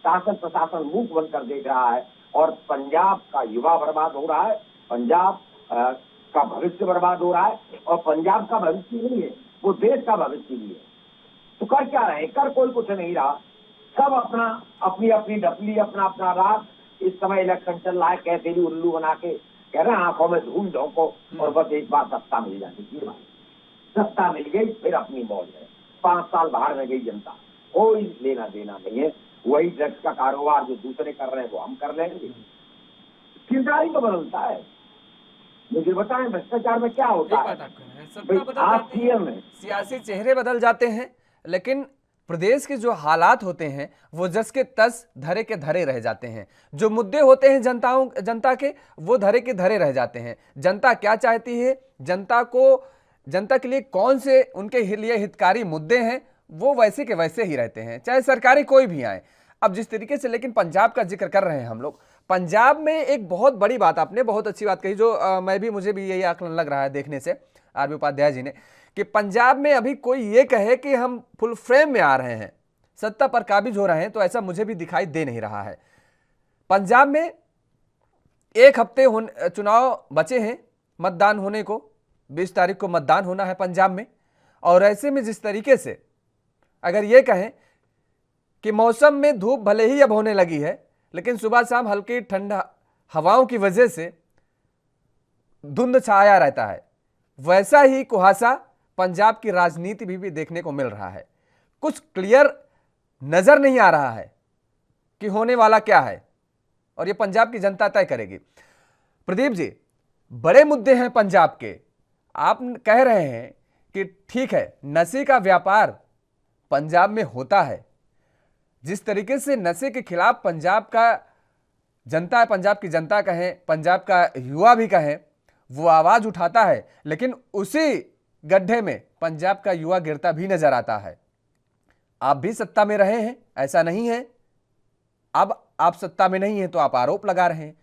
शासन प्रशासन मुंह बंद कर देख रहा है और पंजाब का युवा बर्बाद हो रहा है, पंजाब का भविष्य बर्बाद हो रहा है। और पंजाब का भविष्य नहीं है, वो देश का भविष्य भी है। तो कर क्या रहे? कर कोई कुछ नहीं रहा, सब अपना अपनी अपनी डपली, अपना अपना रात। इस समय इलेक्शन चल रहा है, कैसे भी उल्लू बना के कह रहे हैं आंखों में धूल झोंको और बस एक बार सत्ता मिल जाती है। सत्ता मिल गई, फिर अपनी मौज है। 5 साल बाहर में गई जनता, कोई लेना देना नहीं है। वही ड्रग्स का कारोबार जो दूसरे कर रहे हैं वो हम कर लेंगे। किरदारी तो बदलता है। मुझे बताएं भ्रष्टाचार में क्या होता है? आप सीएम में सियासी चेहरे बदल जाते हैं, लेकिन प्रदेश के जो हालात होते हैं वो जस के तस, धरे के धरे रह जाते हैं। जो मुद्दे होते हैं जनता के, वो धरे के धरे रह जाते हैं। जनता क्या चाहती है, जनता के लिए कौन से उनके लिए हितकारी मुद्दे हैं, वो वैसे के वैसे ही रहते हैं, चाहे सरकारें कोई भी आए। अब जिस तरीके से लेकिन पंजाब का जिक्र कर रहे हैं हम लोग, पंजाब में एक बहुत बड़ी बात, आपने बहुत अच्छी बात कही, जो मुझे भी यही आकलन लग रहा है देखने से आरबी उपाध्याय जी ने, कि पंजाब में अभी कोई ये कहे कि हम फुल फ्रेम में आ रहे हैं, सत्ता पर काबिज हो रहे हैं, तो ऐसा मुझे भी दिखाई दे नहीं रहा है। पंजाब में 1 हफ्ते चुनाव बचे हैं मतदान होने को, 20 तारीख को मतदान होना है पंजाब में। और ऐसे में जिस तरीके से अगर ये कहें कि मौसम में धूप भले ही अब होने लगी है, लेकिन सुबह शाम हल्की ठंडा हवाओं की वजह से धुंध छाया रहता है, वैसा ही कुहासा पंजाब की राजनीति भी देखने को मिल रहा है। कुछ क्लियर नजर नहीं आ रहा है कि होने वाला क्या है, और ये पंजाब की जनता तय करेगी। प्रदीप जी, बड़े मुद्दे हैं पंजाब के। आप कह रहे हैं कि ठीक है, नशे का व्यापार पंजाब में होता है, जिस तरीके से नशे के खिलाफ पंजाब का जनता, पंजाब की जनता कहें, पंजाब का युवा भी कहें, वो आवाज उठाता है, लेकिन उसी गड्ढे में पंजाब का युवा गिरता भी नजर आता है। आप भी सत्ता में रहे हैं, ऐसा नहीं है, अब आप सत्ता में नहीं है तो आप आरोप लगा रहे हैं,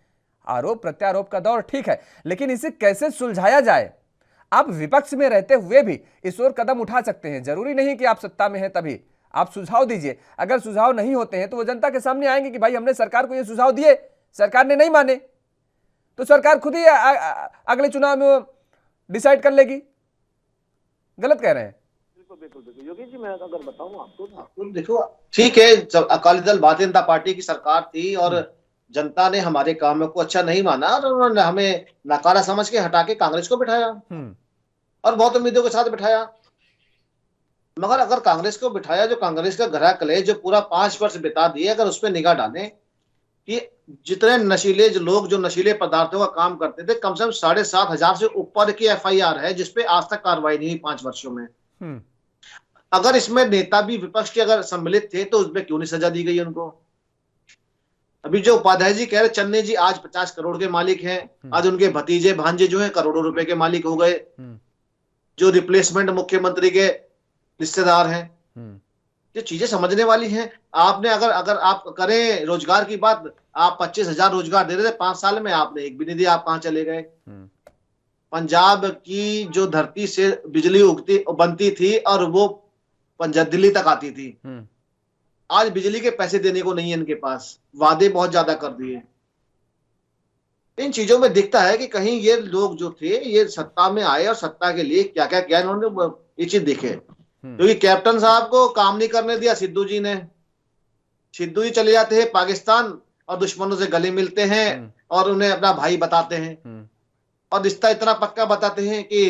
आरोप प्रत्यारोप का दौर ठीक है, लेकिन इसे कैसे सुलझाया जाए? आप विपक्ष में रहते हुए भी इस ओर कदम उठा सकते हैं, जरूरी नहीं कि आप सत्ता में हैं तभी। आप सुझाव दीजिए, अगर सुझाव नहीं होते हैं तो वो जनता के सामने आएंगे कि भाई हमने सरकार को ये सुझाव दिए, सरकार ने नहीं माने, तो सरकार खुद ही अगले चुनाव में डिसाइड कर लेगी। गलत कह रहे हैं? बिल्कुल बिल्कुल बिल्कुल योगेश जी, मैं अगर बताऊं आपको, तो देखो ठीक है, जब अकाली दल भारतीय जनता पार्टी की सरकार थी और जनता ने हमारे कामों को अच्छा नहीं माना और उन्होंने हमें नकारा समझ के हटा के कांग्रेस को बिठाया और बहुत उम्मीदों के साथ बिठाया। मगर अगर कांग्रेस को बिठाया, जो कांग्रेस का ग्रह कलेश जो पूरा 5 वर्ष बिता दिए, अगर उस पर निगाह डालें कि जितने नशीले लोग जो नशीले पदार्थों का काम करते थे, कम से कम 7,500 से ऊपर की FIR है जिसपे आज तक कार्रवाई नहीं हुई 5 वर्षों में। अगर इसमें नेता भी विपक्ष के अगर सम्मिलित थे तो उसमें क्यों नहीं सजा दी गई उनको? अभी जो उपाध्याय जी कह रहे, चन्नी जी आज 50 करोड़ के मालिक हैं, आज उनके भतीजे भांजे जो हैं करोड़ों रुपए के मालिक हो गए, जो रिप्लेसमेंट मुख्यमंत्री के रिश्तेदार हैं। ये चीजें समझने वाली हैं। आपने अगर आप करें रोजगार की बात, आप 25,000 रोजगार दे रहे थे 5 साल में, आपने एक भी नहीं दिया, आप कहां चले गए? पंजाब की जो धरती से बिजली बनती थी और वो पंजाब दिल्ली तक आती थी, आज बिजली के पैसे देने को नहीं है इनके पास, वादे बहुत ज्यादा कर दिए। इन चीजों में दिखता है कि कहीं ये लोग जो थे ये सत्ता में आए और सत्ता के लिए क्या क्या किया इन्होंने, ये चीज दिखे। क्योंकि कैप्टन साहब को काम नहीं करने दिया सिद्धू जी ने। सिद्धू जी चले जाते हैं पाकिस्तान और दुश्मनों से गले मिलते हैं और उन्हें अपना भाई बताते हैं और रिश्ता इतना पक्का बताते हैं कि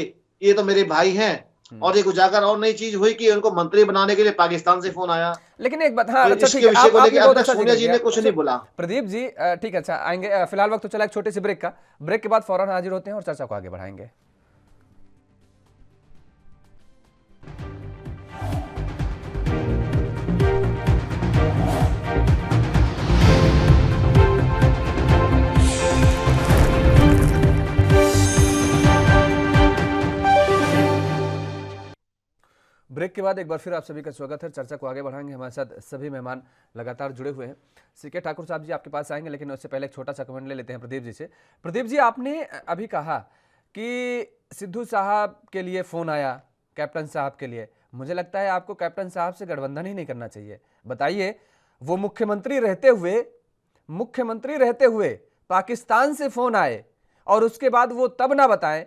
ये तो मेरे भाई हैं। और एक उजागर और नई चीज हुई कि उनको मंत्री बनाने के लिए पाकिस्तान से फोन आया। लेकिन एक बात, हाँ, अच्छा ठीक है, विषय को लेकर अब तक अच्छा सोनिया जी ने कुछ नहीं बोला। प्रदीप जी ठीक है, अच्छा आएंगे, फिलहाल वक्त तो चला एक छोटे से ब्रेक का, ब्रेक के बाद फौरन हाजिर होते हैं और चर्चा को आगे बढ़ाएंगे। ब्रेक के बाद एक बार फिर आप सभी का स्वागत है, चर्चा को आगे बढ़ाएंगे। हमारे साथ सभी मेहमान लगातार जुड़े हुए हैं। सीके ठाकुर साहब जी आपके पास आएंगे, लेकिन उससे पहले एक छोटा सा कमेंट ले लेते हैं प्रदीप जी से। प्रदीप जी, आपने अभी कहा कि सिद्धू साहब के लिए फोन आया, कैप्टन साहब के लिए। मुझे लगता है आपको कैप्टन साहब से गठबंधन ही नहीं करना चाहिए। बताइए, वो मुख्यमंत्री रहते हुए पाकिस्तान से फोन आए और उसके बाद वो तब ना बताएं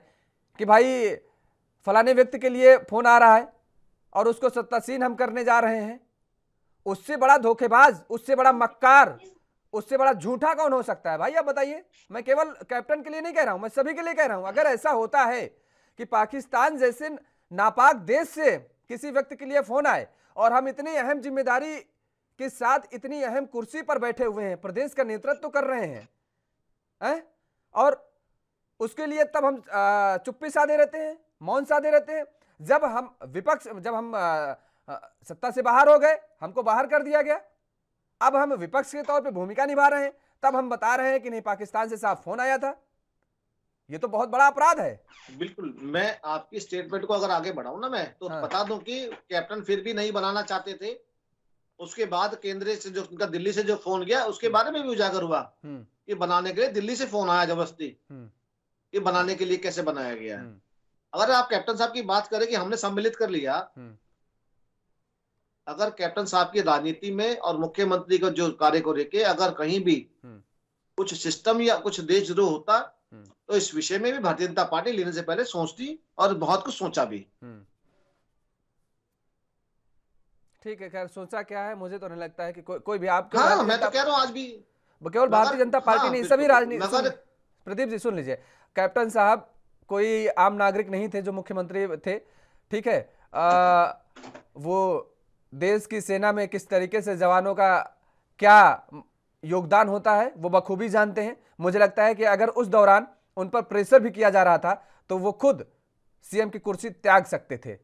कि भाई फलाने व्यक्ति के लिए फोन आ रहा है और उसको सत्तासीन हम करने जा रहे हैं। उससे बड़ा धोखेबाज, उससे बड़ा मक्कार, उससे बड़ा झूठा कौन हो सकता है भाई? आप बताइए। मैं केवल कैप्टन के लिए नहीं कह रहा हूं, मैं सभी के लिए कह रहा हूं। अगर ऐसा होता है कि पाकिस्तान जैसे नापाक देश से किसी व्यक्ति के लिए फोन आए और हम इतनी अहम जिम्मेदारी के साथ इतनी अहम कुर्सी पर बैठे हुए हैं, प्रदेश का नेतृत्व कर रहे हैं, और उसके लिए तब हम चुप्पी साधे रहते हैं, मौन साधे रहते हैं। जब हम सत्ता से बाहर हो गए, हमको बाहर कर दिया गया, अब हम विपक्ष के तौर पे भूमिका निभा रहे हैं, तब हम बता रहे हैं कि नहीं पाकिस्तान से साफ फोन आया था। ये तो बहुत बड़ा अपराध है। बिल्कुल, मैं आपकी स्टेटमेंट को अगर आगे बढ़ाऊं ना, मैं तो बता दूं कि कैप्टन फिर भी नहीं बनाना चाहते थे उसके बाद केंद्र से जो उनका दिल्ली से जो फोन गया उसके बारे में भी उजागर हुआ कि बनाने के लिए दिल्ली से फोन आया जबरदस्ती, ये बनाने के लिए कैसे बनाया गया है। अगर आप कैप्टन साहब की बात करें कि हमने सम्मिलित कर लिया, अगर कैप्टन साहब की राजनीति में और मुख्यमंत्री का जो कार्य को लेके अगर कहीं भी कुछ सिस्टम या कुछ देशद्रोह होता तो इस विषय में भी भारतीय जनता पार्टी लेने से पहले सोचती और बहुत कुछ सोचा भी। ठीक है, खैर सोचा क्या है, मुझे तो नहीं लगता है कि कोई भी आप हाँ, मैं तो कह रहा हूँ आज भी केवल भारतीय जनता पार्टी हाँ, नहीं, सभी राजनीति। मगर प्रदीप जी सुन लीजिए, कैप्टन साहब कोई आम नागरिक नहीं थे जो मुख्यमंत्री थे, ठीक है। वो देश की सेना में किस तरीके से जवानों का क्या योगदान होता है वो बखूबी जानते हैं। मुझे लगता है कि अगर उस दौरान उन पर प्रेशर भी किया जा रहा था तो वो खुद सीएम की कुर्सी त्याग सकते थे,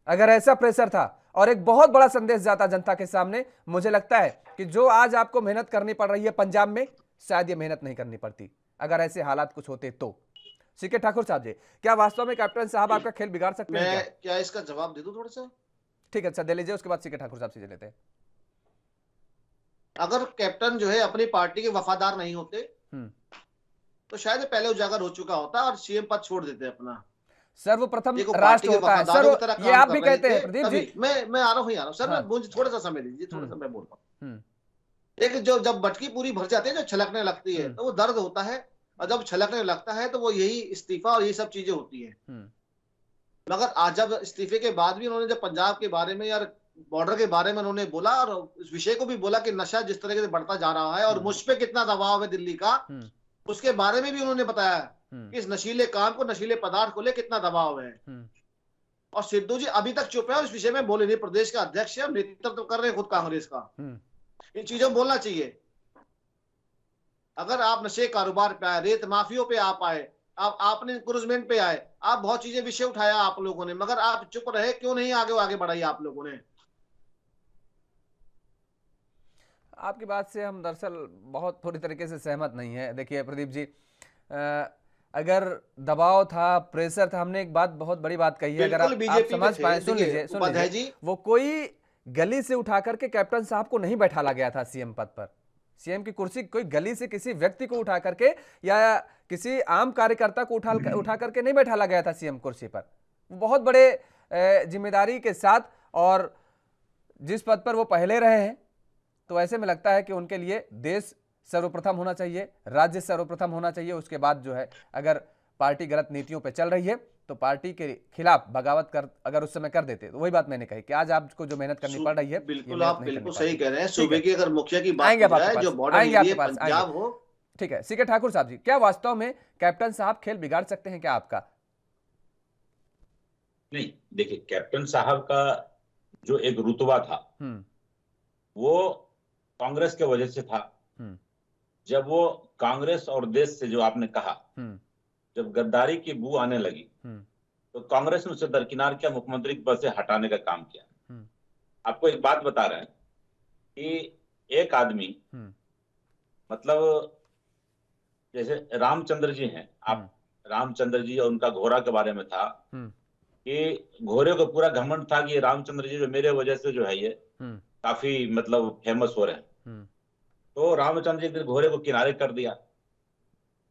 अगर ऐसा प्रेशर था। और एक बहुत बड़ा संदेश जाता जनता के सामने। मुझे लगता है कि जो आज आपको मेहनत करनी पड़ रही है पंजाब में, शायद ये मेहनत नहीं करनी पड़ती अगर ऐसे हालात कुछ होते तो। सीके ठाकुर साहब जी, क्या वास्तव में कैप्टन साहब आपका खेल बिगाड़ सकते हैं? मैं क्या इसका जवाब दे दूं थोड़ा सा? ठीक है, अच्छा दे लीजिए, उसके बाद सीके ठाकुर साहब से लेते हैं। अगर कैप्टन जो है अपनी पार्टी के वफादार नहीं होते तो शायद पहले उजागर हो चुका होता और सीएम पद छोड़ देते अपना। सर्वप्रथम देखो, राष्ट्र पार्टी के होता है वफादारों सर, की तरह ये काम आप कर भी रहे कहते थे हैं प्रदीप जी। मैं आ रहा हूँ सर, हाँ। मुझे थोड़ा सा समय दीजिए, थोड़ा सा मैं बोल रहा हूँ। एक जो जब बटकी पूरी भर जाती है, जो छलकने लगती है तो वो दर्द होता है, और जब छलकने लगता है तो वो यही इस्तीफा और ये सब चीजें होती है। मगर आज जब इस्तीफे के बाद भी उन्होंने जब पंजाब के बारे में यार बॉर्डर के बारे में उन्होंने बोला और इस विषय को भी बोला कि नशा जिस तरीके से बढ़ता जा रहा है और मुझ पे कितना दबाव है दिल्ली का, उसके बारे में भी उन्होंने बताया कि इस नशीले काम को, नशीले पदार्थ को ले कितना दबाव है। और सिद्धू जी अभी तक चुप है और इस विषय में बोले नहीं। प्रदेश का अध्यक्ष है, नेतृत्व कर रहे हैं खुद कांग्रेस का, इन चीजों में बोलना चाहिए। अगर आप नशे कारोबार पे आए, रेत माफियों पे आप आए, आपने इंक्रूजमेंट पे आए, आप बहुत चीजें विषय उठाया आप लोगों ने, मगर आप चुप रहे क्यों? नहीं आगे बढ़ाई आप लोगों ने। आपकी बात से हम दरअसल बहुत थोड़ी तरीके से सहमत नहीं है। देखिए प्रदीप जी, अगर दबाव था, प्रेशर था, हमने एक बात, बहुत बड़ी बात कही है, अगर आप समझ पाए, सुन लीजिए, वो कोई गली से उठा करके कैप्टन साहब को नहीं बैठाला गया था सीएम पद पर। सीएम की कुर्सी कोई गली से किसी व्यक्ति को उठा करके या किसी आम कार्यकर्ता को उठा करके नहीं बैठाला गया था सीएम कुर्सी पर। वो बहुत बड़े जिम्मेदारी के साथ और जिस पद पर वो पहले रहे हैं, तो ऐसे में लगता है कि उनके लिए देश सर्वप्रथम होना चाहिए, राज्य सर्वप्रथम होना चाहिए। उसके बाद जो है अगर पार्टी गलत नीतियों पे चल रही है तो पार्टी के खिलाफ बगावत कर अगर उस समय कर देते, तो वही बात मैंने कही कि आज आपको जो मेहनत करनी पड़ रही है, बिल्कुल आप बिल्कुल सही कह रहे हैं। सूबे की अगर मुखिया की बात जाए जो बॉर्डर एरिया पंजाब हो, ठीक है। सीके ठाकुर साहब जी, क्या वास्तव में कैप्टन साहब खेल बिगाड़ सकते हैं क्या आपका? नहीं, देखिए कैप्टन साहब का जो एक रुतबा था वो कांग्रेस के वजह से था। जब वो कांग्रेस और देश से, जो आपने कहा, जब गद्दारी की बू आने लगी तो कांग्रेस ने उसे दरकिनार किया, मुख्यमंत्री के पद से हटाने का काम किया। आपको एक बात बता रहे हैं कि एक आदमी, मतलब जैसे रामचंद्र जी हैं, आप रामचंद्र जी और उनका घोड़ा के बारे में था कि घोड़े को पूरा घमंड था कि रामचंद्र जी जो मेरे वजह से जो है ये काफी मतलब फेमस हो रहे हैं। तो रामचंद्र जी ने घोड़े को किनारे कर दिया।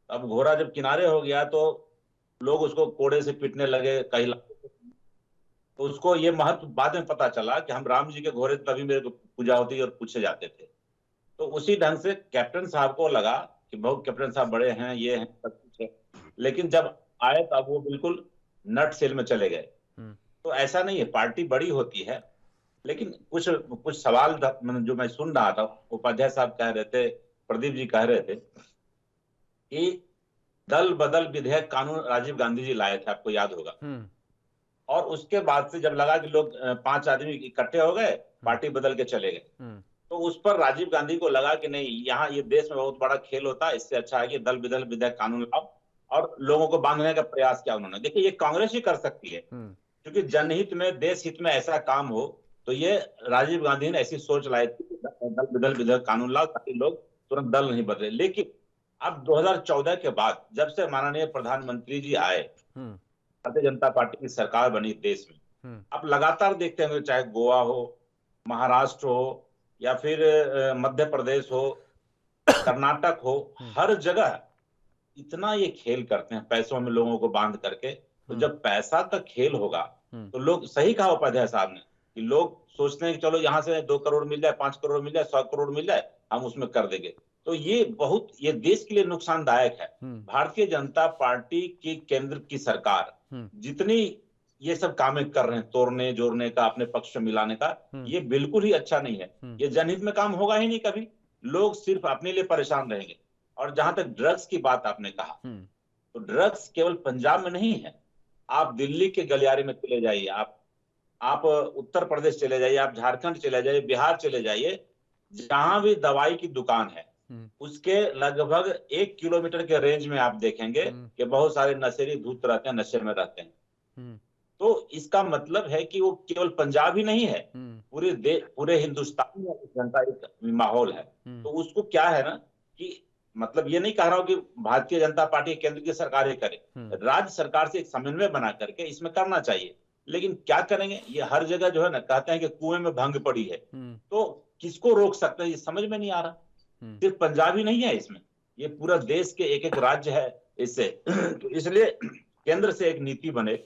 अब घोड़ा जब किनारे हो गया तो लोग उसको कोड़े से पीटने लगे, कहीं तो उसको ये महत्व बाद में पता चला कि हम राम जी के घोड़े, तभी मेरे को पूजा होती और पूछे जाते थे। तो उसी ढंग से कैप्टन साहब को लगा कि बहुत कैप्टन साहब बड़े हैं, ये हैं, सब कुछ है, लेकिन जब आए तब वो बिल्कुल नट सेल में चले गए। तो ऐसा नहीं है, पार्टी बड़ी होती है, लेकिन कुछ सवाल जो मैं सुन रहा था, उपाध्याय साहब कह रहे थे, प्रदीप जी कह रहे थे कि दल बदल विधेयक कानून राजीव गांधी जी लाए थे, आपको याद होगा। और उसके बाद से जब लगा कि लोग 5 आदमी इकट्ठे हो गए, पार्टी बदल के चले गए, तो उस पर राजीव गांधी को लगा कि नहीं, यहाँ ये देश में बहुत बड़ा खेल होता है, इससे अच्छा है कि दल बदल विधेयक कानून लाओ, और लोगों को बांधने का प्रयास किया उन्होंने। देखिए ये कांग्रेस ही कर सकती है, क्योंकि जनहित में, देश हित में ऐसा काम हो, तो ये राजीव गांधी ने ऐसी सोच लाई थी कि दल बदल विधेयक कानून लाओ ताकि लोग तुरंत दल नहीं बदले। लेकिन अब 2014 के बाद जब से माननीय प्रधानमंत्री जी आए, भारतीय जनता पार्टी की सरकार बनी देश में, अब लगातार देखते हैं, चाहे गोवा हो, महाराष्ट्र हो, या फिर मध्य प्रदेश हो, कर्नाटक हो, हर जगह इतना ये खेल करते हैं पैसों में लोगों को बांध करके। तो जब पैसा का खेल होगा तो लोग, सही कहा उपाध्याय साहब ने, कि लोग सोचते हैं कि चलो यहाँ से 2 करोड़ मिल जाए, 5 करोड़ मिल जाए, 100 करोड़ मिल जाए, हम उसमें कर देंगे। तो ये देश के लिए नुकसानदायक है। भारतीय जनता पार्टी की केंद्र की सरकार जितनी ये सब कामें कर रहे हैं, तोड़ने जोड़ने का, अपने पक्ष में मिलाने का, ये बिल्कुल ही अच्छा नहीं है। ये जनहित में काम होगा ही नहीं कभी। लोग सिर्फ अपने लिए परेशान रहेंगे। और जहां तक ड्रग्स की बात आपने कहा, तो ड्रग्स केवल पंजाब में नहीं है। आप दिल्ली के गलियारे में चले जाइए, आप उत्तर प्रदेश चले जाइए, आप झारखंड चले जाइए, बिहार चले जाइए, जहां भी दवाई की दुकान है उसके लगभग 1 किलोमीटर के रेंज में आप देखेंगे कि बहुत सारे नशेड़ी धूत रहते हैं, नशे में रहते हैं। तो इसका मतलब है कि वो केवल पंजाब ही नहीं है, पूरे हिंदुस्तान में इस ढंग का एक माहौल है। तो उसको क्या है ना, कि मतलब ये नहीं कह रहा हूं कि भारतीय जनता पार्टी केंद्र की सरकार ही करे, राज्य सरकार से एक समन्वय बना करके इसमें करना चाहिए। लेकिन क्या करेंगे, ये हर जगह जो है ना, कहते हैं कि कुएं में भंग पड़ी है। तो किसको रोक सकते हैं, ये समझ में नहीं आ रहा। सिर्फ पंजाब ही नहीं है इसमें, ये पूरा देश के एक एक राज्य है इससे। तो इसलिए केंद्र से एक नीति बने।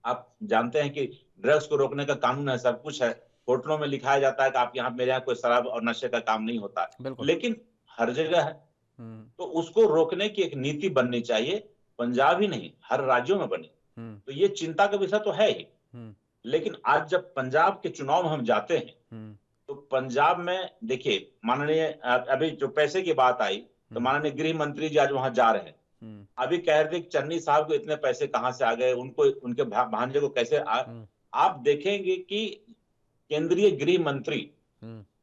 आप जानते हैं कि ड्रग्स को रोकने का कानून है, सब कुछ है, होटलों में लिखाया जाता है कि आप यहाँ, मेरे यहाँ कोई शराब और नशे का काम नहीं होता, लेकिन हर जगह है। तो उसको रोकने की एक नीति बननी चाहिए, पंजाब ही नहीं, हर राज्यों में बनी। तो ये चिंता का विषय तो है ही। लेकिन आज जब पंजाब के चुनाव में हम जाते हैं, तो पंजाब में देखिए, माननीय अभी जो पैसे की बात आई, तो माननीय गृह मंत्री जी आज वहां जा रहे हैं। अभी कह रहे थे कि चन्नी साहब को इतने पैसे कहां से आ गए, उनको, उनके भांजे को कैसे आप देखेंगे कि केंद्रीय गृह मंत्री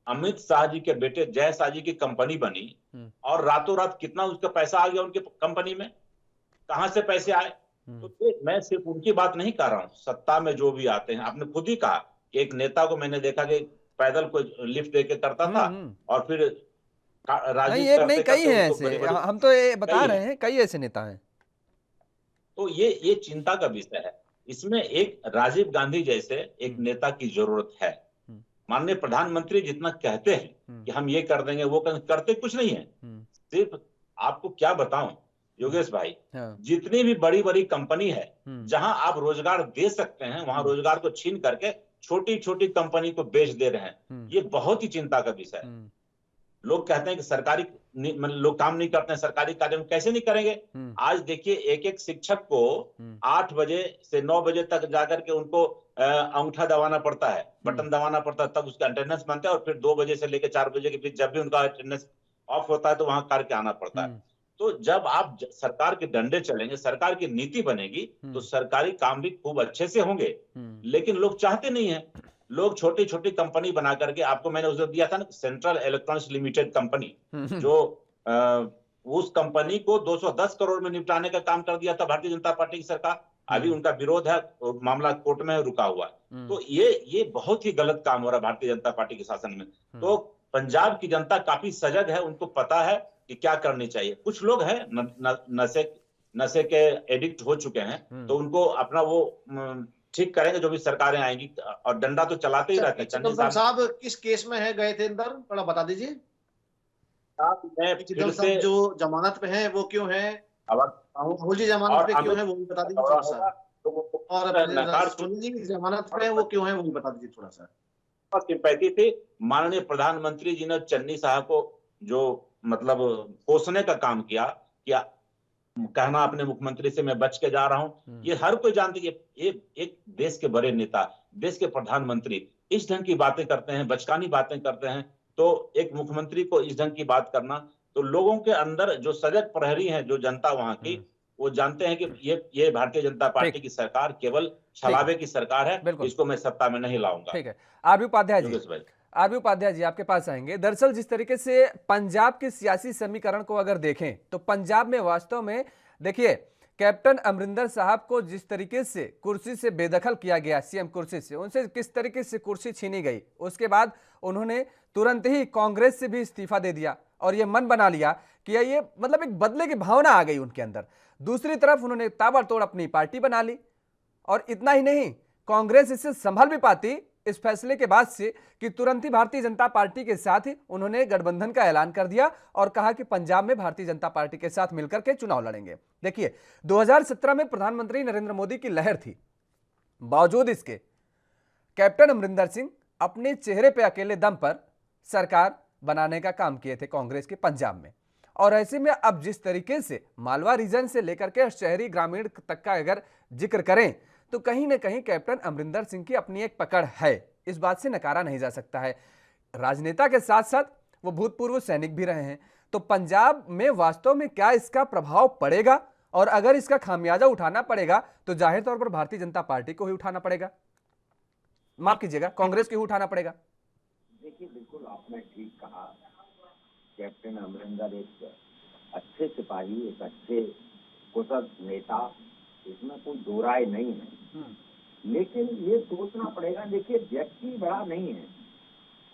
अमित शाह जी के बेटे जय शाह जी की कंपनी बनी, और रातों रात कितना उसका पैसा आ गया उनके कंपनी में, कहां से पैसे आए। तो मैं सिर्फ उनकी बात नहीं कर रहा हूं, सत्ता में जो भी आते हैं, आपने खुद ही कहा कि एक नेता को मैंने देखा कि पैदल कोई लिफ्ट देके करता था, और फिर नहीं, एक नहीं, कई हैं ऐसे, हम तो ये बता रहे हैं, कई ऐसे नेता हैं। तो ये चिंता का विषय है। इसमें एक राजीव गांधी जैसे एक नेता की जरूरत है। माननीय प्रधानमंत्री जितना कहते हैं कि हम ये कर देंगे, वो करते कुछ नहीं है। सिर्फ आपको क्या बताऊं योगेश भाई, जितनी भी बड़ी बड़ी कंपनी है, जहां आप रोजगार दे सकते हैं, वहां रोजगार को छीन करके छोटी छोटी कंपनी को बेच दे रहे हैं। ये बहुत ही चिंता का विषय है। लोग कहते हैं कि सरकारी लोग काम नहीं करते हैं, सरकारी कार्य में कैसे नहीं करेंगे। आज देखिए, एक एक शिक्षक को 8 बजे से 9 बजे तक जाकर के उनको अंगूठा दबाना पड़ता है, बटन दबाना पड़ता है, तब उसका अटेंडेंस बनता है, और फिर 2 बजे से लेकर 4 बजे के बीच जब भी उनका अटेंडेंस ऑफ होता है तो वहां करके आना पड़ता है। तो जब आप सरकार के डंडे चलेंगे, सरकार की नीति बनेगी, तो सरकारी काम भी खूब अच्छे से होंगे। लेकिन लोग चाहते नहीं है। लोग छोटी छोटी कंपनी बना करके, आपको मैंने उस दिन दिया था ना, सेंट्रल इलेक्ट्रॉनिक्स लिमिटेड कंपनी, जो उस कंपनी को 210 करोड़ में निपटाने का काम कर दिया था भारतीय जनता पार्टी की सरकार। अभी उनका विरोध है, मामला कोर्ट में रुका हुआ है। तो ये बहुत ही गलत काम हो रहा है भारतीय जनता पार्टी के शासन में। तो पंजाब की जनता काफी सजग है, उनको पता है कि क्या करनी चाहिए। कुछ लोग हैं नशे के एडिक्ट हो चुके हैं, तो उनको अपना वो ठीक करेंगे जो भी सरकारें आएंगी, और डंडा तो चलाते ही रहते हैं। चिदम्बरम साहब किस केस में है, गए थे अंदर, थोड़ा बता दीजिए। चिदम्बरम साहब जो जमानत पे हैं वो क्यों है, राहुल जी जमानत पे क्यों है वो भी बता दीजिए थोड़ा सा, और सोनी जी जमानत पे वो क्यों है वो भी बता दीजिए थोड़ा सा। सिंपैथी थी, माननीय प्रधानमंत्री जी ने चन्नी साहब को जो मतलब पोसने का काम किया, कहना अपने मुख्यमंत्री से मैं बच के जा रहा हूं, ये हर कोई जानते हैं। एक देश के बड़े नेता, देश के प्रधानमंत्री इस ढंग की बातें करते हैं, बचकानी बातें करते हैं, तो एक मुख्यमंत्री को इस ढंग की बात करना, तो लोगों के अंदर जो सजग प्रहरी हैं, जो जनता वहां की, वो जानते हैं कि ये भारतीय जनता पार्टी की सरकार केवल छलावे की सरकार है, इसको मैं सत्ता में नहीं लाऊंगा। ठीक है, आरबी उपाध्याय जी आपके पास आएंगे। दरअसल जिस तरीके से पंजाब के सियासी समीकरण को अगर देखें, तो पंजाब में वास्तव में देखिए, कैप्टन अमरिंदर साहब को जिस तरीके से कुर्सी से बेदखल किया गया, सीएम कुर्सी से, उनसे किस तरीके से कुर्सी छीनी गई, उसके बाद उन्होंने तुरंत ही कांग्रेस से भी इस्तीफा दे दिया, और ये मन बना लिया कि ये मतलब एक बदले की भावना आ गई उनके अंदर। दूसरी तरफ उन्होंने ताबड़तोड़ अपनी पार्टी बना ली, और इतना ही नहीं, कांग्रेस इससे संभल भी पाती इस फैसले के बाद से कि तुरंत ही भारतीय जनता पार्टी के साथ ही उन्होंने गठबंधन का ऐलान कर दिया और कहा कि पंजाब में भारतीय जनता पार्टी के साथ मिलकर के चुनाव लड़ेंगे। देखिए, 2017 में प्रधानमंत्री नरेंद्र मोदी की लहर थी, बावजूद इसके कैप्टन अमरिंदर सिंह अपने चेहरे पे अकेले दम पर सरकार बनाने का काम किए थे कांग्रेस के पंजाब में। और ऐसे में अब जिस तरीके से मालवा रीजन से लेकर के शहरी ग्रामीण तक का अगर जिक्र करें तो कहीं ना कहीं कैप्टन अमरिंदर सिंह की अपनी एक पकड़ है, इस बात से नकारा नहीं जा सकता है। राजनेता के साथ साथ वो भूतपूर्व सैनिक भी रहे हैं। तो पंजाब में वास्तव में क्या इसका प्रभाव पड़ेगा, और अगर इसका खामियाजा उठाना पड़ेगा तो जाहिर तौर पर भारतीय जनता पार्टी को ही उठाना पड़ेगा, माफ कीजिएगा, कांग्रेस को ही उठाना पड़ेगा। देखिए, बिल्कुल आपने ठीक कहा, कैप्टन अमरिंदर एक अच्छे सिपाही, एक अच्छे कुशल नेता, इसमें कोई दो राय नहीं है। लेकिन ये सोचना पड़ेगा, देखिए व्यक्ति बड़ा नहीं है,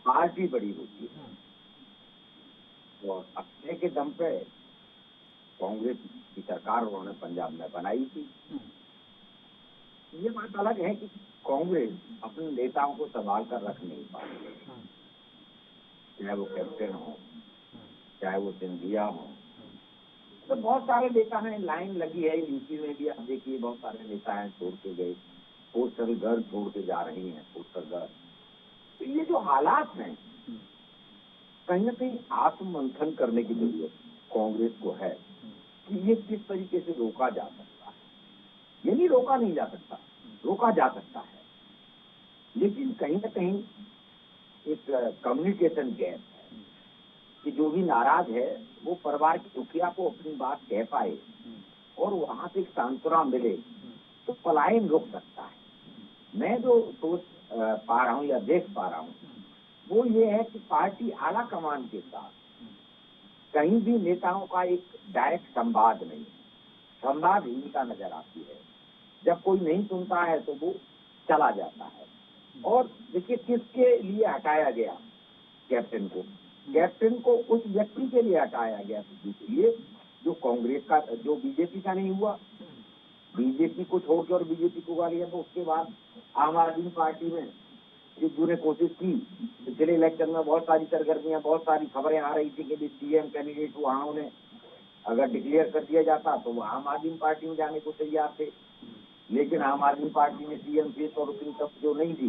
पार्टी बड़ी होती है। और अपने के दम पे कांग्रेस की सरकार उन्होंने पंजाब में बनाई थी। ये बात अलग है कि कांग्रेस अपने नेताओं को संभाल कर रख नहीं पाती, चाहे वो कैप्टन हो, चाहे वो सिंधिया हो। तो बहुत सारे नेता हैं, लाइन लगी है यूपी में भी, आप देखिए बहुत सारे नेता हैं छोड़ के गए, पोस्टल गर्ल छोड़ के जा रही हैं, पोस्टल गर्ल। तो ये जो हालात हैं, कहीं ना कहीं आत्ममंथन करने की जरूरत कांग्रेस को है कि ये किस तरीके से रोका जा सकता है। ये नहीं रोका नहीं जा सकता, रोका जा सकता है, लेकिन कहीं ना कहीं एक कम्युनिकेशन गैप है कि जो भी नाराज है वो परिवार की मुखिया को अपनी बात कह पाए और वहां से एक सांत्वना मिले तो पलायन रुक सकता है। मैं जो सोच पा रहा हूँ या देख पा रहा हूँ वो ये है कि पार्टी आला कमान के साथ कहीं भी नेताओं का एक डायरेक्ट संवाद नहीं, संवादहीनता नजर आती है। जब कोई नहीं सुनता है तो वो चला जाता है। और देखिए किसके लिए हटाया गया कैप्टन को, कैप्टन को उस व्यक्ति के लिए हटाया गया इसलिए जो कांग्रेस का, जो बीजेपी का नहीं हुआ। बीजेपी को छोड़ के और बीजेपी को गालियां, तो उसके बाद आम आदमी पार्टी में सिद्धू ने कोशिश की। पिछले इलेक्शन में बहुत सारी सरगर्मियां, बहुत सारी खबरें आ रही थी कि सीएम कैंडिडेट वहां उन्हें अगर डिक्लेयर कर दिया जाता तो वो आम आदमी पार्टी में जाने को तैयार थे, लेकिन आम आदमी पार्टी ने सीएम सीट और उतनी तक जो नहीं दी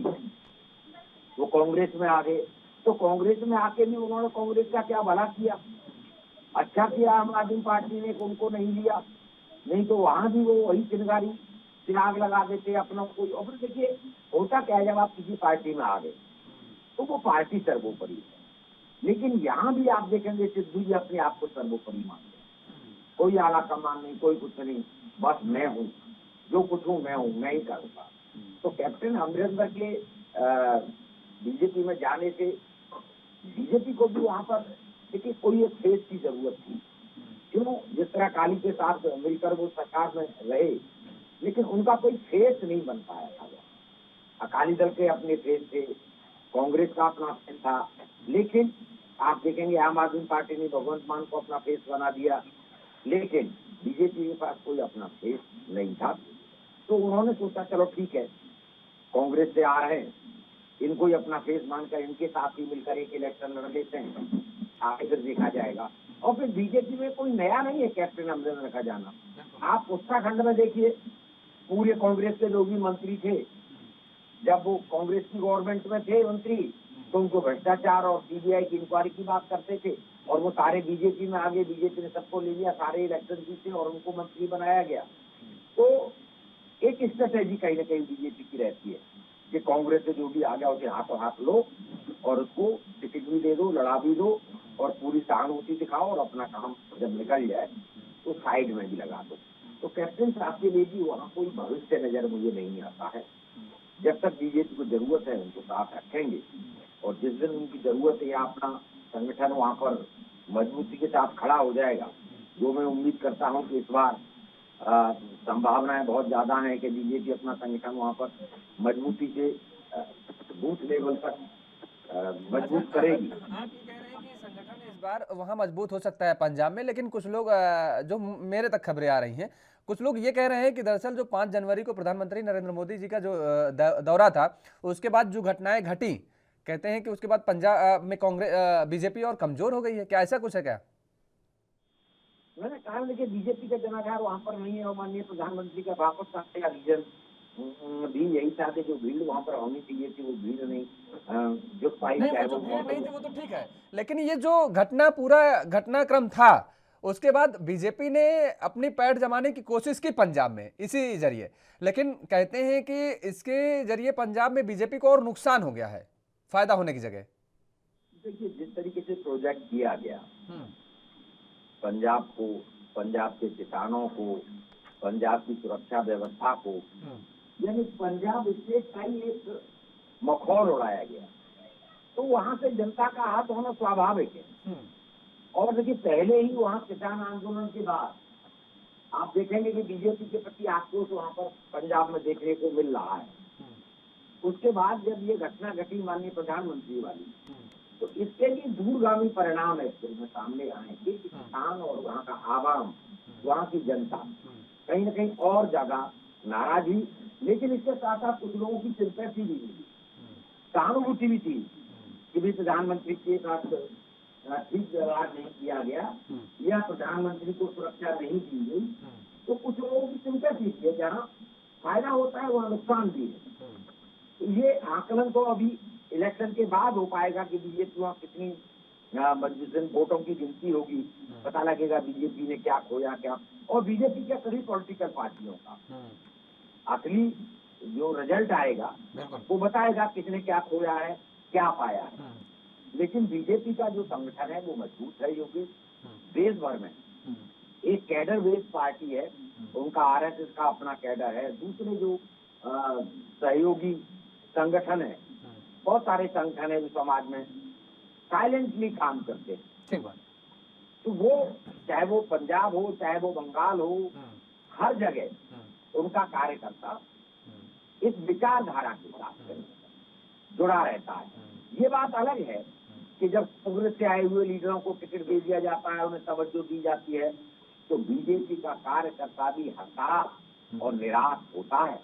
वो कांग्रेस में आ गए। तो कांग्रेस में आके भी उन्होंने कांग्रेस का क्या भला किया, अच्छा किया आम आदमी पार्टी ने उनको नहीं लिया, नहीं तो वहां भी वो वही चिंगारी से आग लगा देते अपना कोई। और देखिए होता क्या है, जब आप किसी पार्टी में आ गए तो वो पार्टी सर्वोपरि है, लेकिन यहाँ भी आप देखेंगे सिद्धू जी अपने आप को सर्वोपरि मानते हैं, कोई आला कमान नहीं, कोई कुछ नहीं, बस मैं हूँ, जो कुछ हूँ मैं ही करूँगा। तो कैप्टन अमरिंदर के बीजेपी में जाने से बीजेपी को भी वहां पर देखिए कोई एक फेस की जरूरत थी। क्यों, जिस तरह अकाली के साथ मिलकर वो सरकार में रहे, लेकिन उनका कोई फेस नहीं बन पाया था। अकाली दल के अपने फेस थे, कांग्रेस का अपना फेस था, लेकिन आप देखेंगे आम आदमी पार्टी ने भगवंत मान को अपना फेस बना दिया, लेकिन बीजेपी के पास कोई अपना फेस नहीं था। तो उन्होंने सोचा चलो ठीक है, कांग्रेस से आ रहे हैं, इनको ही अपना फेस मानकर इनके साथ ही मिलकर एक इलेक्शन लड़ लेते हैं, आगे फिर देखा जाएगा। और फिर बीजेपी में कोई नया नहीं है कैप्टन अमरिंदर का जाना। आप उत्तराखंड में देखिए, पूरे कांग्रेस के जो भी मंत्री थे, जब वो कांग्रेस की गवर्नमेंट में थे मंत्री, तो उनको भ्रष्टाचार और सीबीआई की इंक्वायरी की बात करते थे, और वो सारे बीजेपी में आगे, बीजेपी ने सबको ले लिया, सारे इलेक्शन जीते और उनको मंत्री बनाया गया। तो एक स्ट्रेटेजी कहीं ना कहीं बीजेपी की रहती है कि कांग्रेस से जो भी आ गया उसे हाथों हाथ लो और उसको टिकट भी दे दो, लड़ा भी दो और पूरी सहानुभूति दिखाओ, और अपना काम जब निकल जाए तो साइड में भी लगा दो। तो कैप्टन साहब के लिए भी वहाँ कोई भविष्य नजर मुझे नहीं आता है। जब तक बीजेपी को जरूरत है उनको साथ रखेंगे, और जिस दिन उनकी जरूरत है या अपना संगठन वहाँ पर मजबूती के साथ खड़ा हो जाएगा, जो मैं उम्मीद करता हूँ कि इस बार संभावनाएं बहुत ज्यादा हैं कि बीजेपी अपना संगठन वहाँ पर मजबूती से बूथ लेवल तक मजबूत करेगी। आप ये कह रहे हैं कि संगठन इस बार वहाँ मजबूत हो सकता है पंजाब में, लेकिन कुछ लोग जो मेरे तक खबरें आ रही हैं, कुछ लोग ये कह रहे हैं कि दरअसल जो 5 जनवरी को प्रधानमंत्री नरेंद्र मोदी जी का जो दौरा था, उसके बाद जो घटनाएं घटी, कहते हैं कि उसके बाद पंजाब में कांग्रेस बीजेपी और कमजोर हो गई है। क्या ऐसा कुछ है क्या? मैंने कहा देखिए बीजेपी का जनाधार वहाँ पर नहीं है और माननीय प्रधानमंत्री का वापस आने का रीजन भी यही था कि जो भीड़ वहाँ पर होनी चाहिए थी वो भीड़ नहीं जो पाई नहीं, चाहे वो जो वो भीड़ नहीं थी वो तो ठीक है, लेकिन ये जो पूरा घटनाक्रम था, उसके बाद बीजेपी ने अपनी पैठ जमाने की कोशिश की पंजाब में इसी जरिए, लेकिन कहते हैं कि इसके जरिए पंजाब में बीजेपी को और नुकसान हो गया है, फायदा होने की जगह। देखिए जिस तरीके से प्रोजेक्ट किया गया पंजाब को, पंजाब के किसानों को, पंजाब की सुरक्षा व्यवस्था को, यानी पंजाब स्टेट का ही एक मखौल उड़ाया गया, तो वहां से जनता का हाथ होना स्वाभाविक है। और देखिए पहले ही वहाँ किसान आंदोलन के बाद आप देखेंगे कि बीजेपी के प्रति आक्रोश वहाँ पर पंजाब में देखने को मिल रहा है। उसके बाद जब ये घटना घटी माननीय प्रधानमंत्री वाली, तो इसके लिए दूरगामी परिणाम है में सामने आए कि किसान और वहाँ का आवाम, वहाँ की जनता कहीं न कहीं और ज्यादा नाराज हुई, लेकिन इसके साथ साथ कुछ लोगों की सिंपैथी भी मिली, सहानुभूति भी थी कि भी प्रधानमंत्री के साथ ठीक व्यवहार नहीं किया गया या प्रधानमंत्री को सुरक्षा नहीं दी गई, तो कुछ लोगों की चिंता थी कि जहाँ फायदा होता है वहाँ नुकसान भी है। ये आकलन तो अभी इलेक्शन के बाद हो पाएगा कि बीजेपी वहाँ कितनी वोटों की गिनती होगी, पता लगेगा बीजेपी ने क्या खोया क्या, और बीजेपी क्या सभी पॉलिटिकल पार्टियों का असली जो रिजल्ट आएगा वो बताएगा किसने क्या खोया है क्या पाया है। लेकिन बीजेपी का जो संगठन है वो मजबूत है, क्योंकि देश भर में एक कैडर बेस्ड पार्टी है, उनका आरएसएस का अपना कैडर है, दूसरे जो सहयोगी संगठन है, बहुत सारे संगठन है जो समाज में साइलेंटली काम करते हैं। ठीक बात। तो वो चाहे वो पंजाब हो चाहे वो बंगाल हो, हर जगह उनका कार्यकर्ता इस विचारधारा के साथ जुड़ा रहता है। ये बात अलग है कि जब कांग्रेस से आए हुए लीडरों को टिकट दे दिया जाता है, उन्हें तवज्जो दी जाती है, तो बीजेपी का कार्यकर्ता भी हताश और निराश होता है,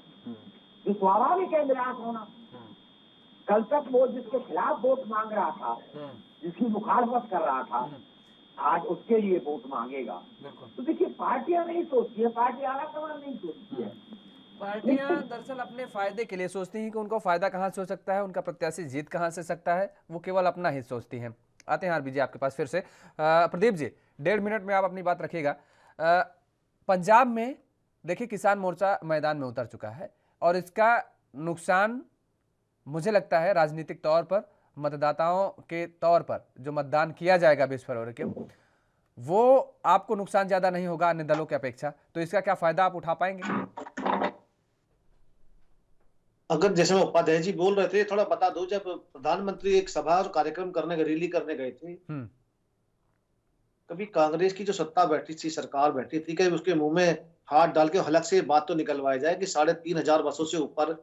जो स्वाभाविक है निराश होना। कल तक वो जिसके खिलाफ वोट मांग रहा था, जिसकी मुखालफत कर रहा था, आज उसके लिए वोट मांगेगा। तो देखिए पार्टियां नहीं सोचती है, पार्टी आला कमान नहीं सोचती है। पार्टियां दरअसल अपने फायदे के लिए सोचती हैं कि उनको फायदा कहां से हो सकता है, उनका प्रत्याशी जीत कहां से सकता है, वो केवल अपना ही सोचती हैं। आते हैं आरबी जी आपके पास फिर से। प्रदीप जी 1.5 मिनट में आप अपनी बात रखिएगा। पंजाब में देखिए किसान मोर्चा मैदान में उतर चुका है और इसका नुकसान मुझे लगता है राजनीतिक तौर पर, मतदाताओं के तौर पर जो मतदान किया जाएगा 20 फरवरी के, वो आपको नुकसान ज्यादा नहीं होगा अन्य दलों की अपेक्षा, तो इसका क्या फायदा आप उठा पाएंगे? अगर जैसे मैं उपाध्याय जी बोल रहे थे, थोड़ा बता दो, जब प्रधानमंत्री एक सभा और कार्यक्रम करने रैली करने गए थे, कभी कांग्रेस की जो सत्ता बैठी थी, सरकार बैठी थी, कभी उसके मुंह में हाथ डाल के हलक से बात तो निकलवाई जाए कि 3,500 बसों से ऊपर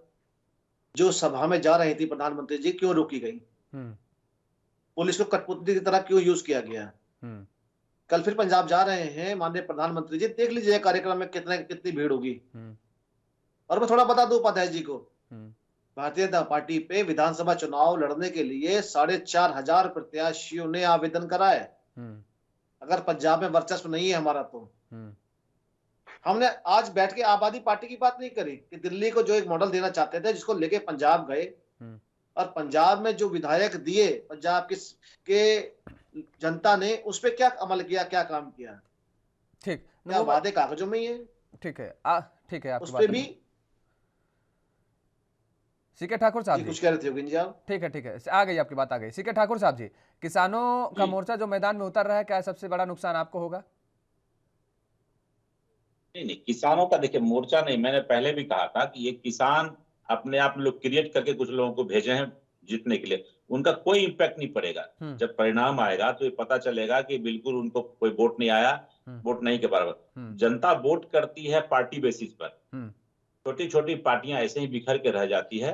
जो सभा में जा रही थी प्रधानमंत्री जी क्यों रोकी गई, पुलिस को कठपुतली की तरह क्यों यूज किया गया। कल फिर पंजाब जा रहे हैं माननीय प्रधानमंत्री जी, देख लीजिए कार्यक्रम में कितनी भीड़ होगी। और मैं थोड़ा बता दूं उपाध्याय जी को, भारतीय जनता पार्टी पे विधानसभा चुनाव लड़ने के लिए 4,500 प्रत्याशियों ने आवेदन करा है। अगर पंजाब में वर्चस्व नहीं है हमारा, तो हमने आज बैठ के आबादी पार्टी की बात नहीं करी कि दिल्ली को जो एक मॉडल देना चाहते थे, जिसको लेके पंजाब गए और पंजाब में जो विधायक दिए पंजाब के जनता ने, उस पर क्या अमल किया, क्या काम किया। ठीक, क्या वादे कागजों में ही है। ठीक है, ठीक है, उस पर भी सीके ठाकुर साहब जी कुछ कह रहे थे योगिन जी आप। ठीक है, आ गई आपकी बात, आ गई। सीके ठाकुर साहब जी, किसानों का मोर्चा जो मैदान में उतर रहा है, क्या सबसे बड़ा नुकसान आपको होगा? नहीं, किसानों का देखिए मोर्चा नहीं, मैंने पहले भी कहा था कि ये किसान अपने आप लोग क्रिएट करके कुछ लोगों को भेजे हैं जीतने के लिए, उनका कोई इम्पैक्ट नहीं पड़ेगा। जब परिणाम आएगा तो ये पता चलेगा कि बिल्कुल उनको कोई वोट नहीं आया, वोट नहीं के बराबर। जनता वोट करती है पार्टी बेसिस पर, छोटी छोटी पार्टियां ऐसे ही बिखर के रह जाती है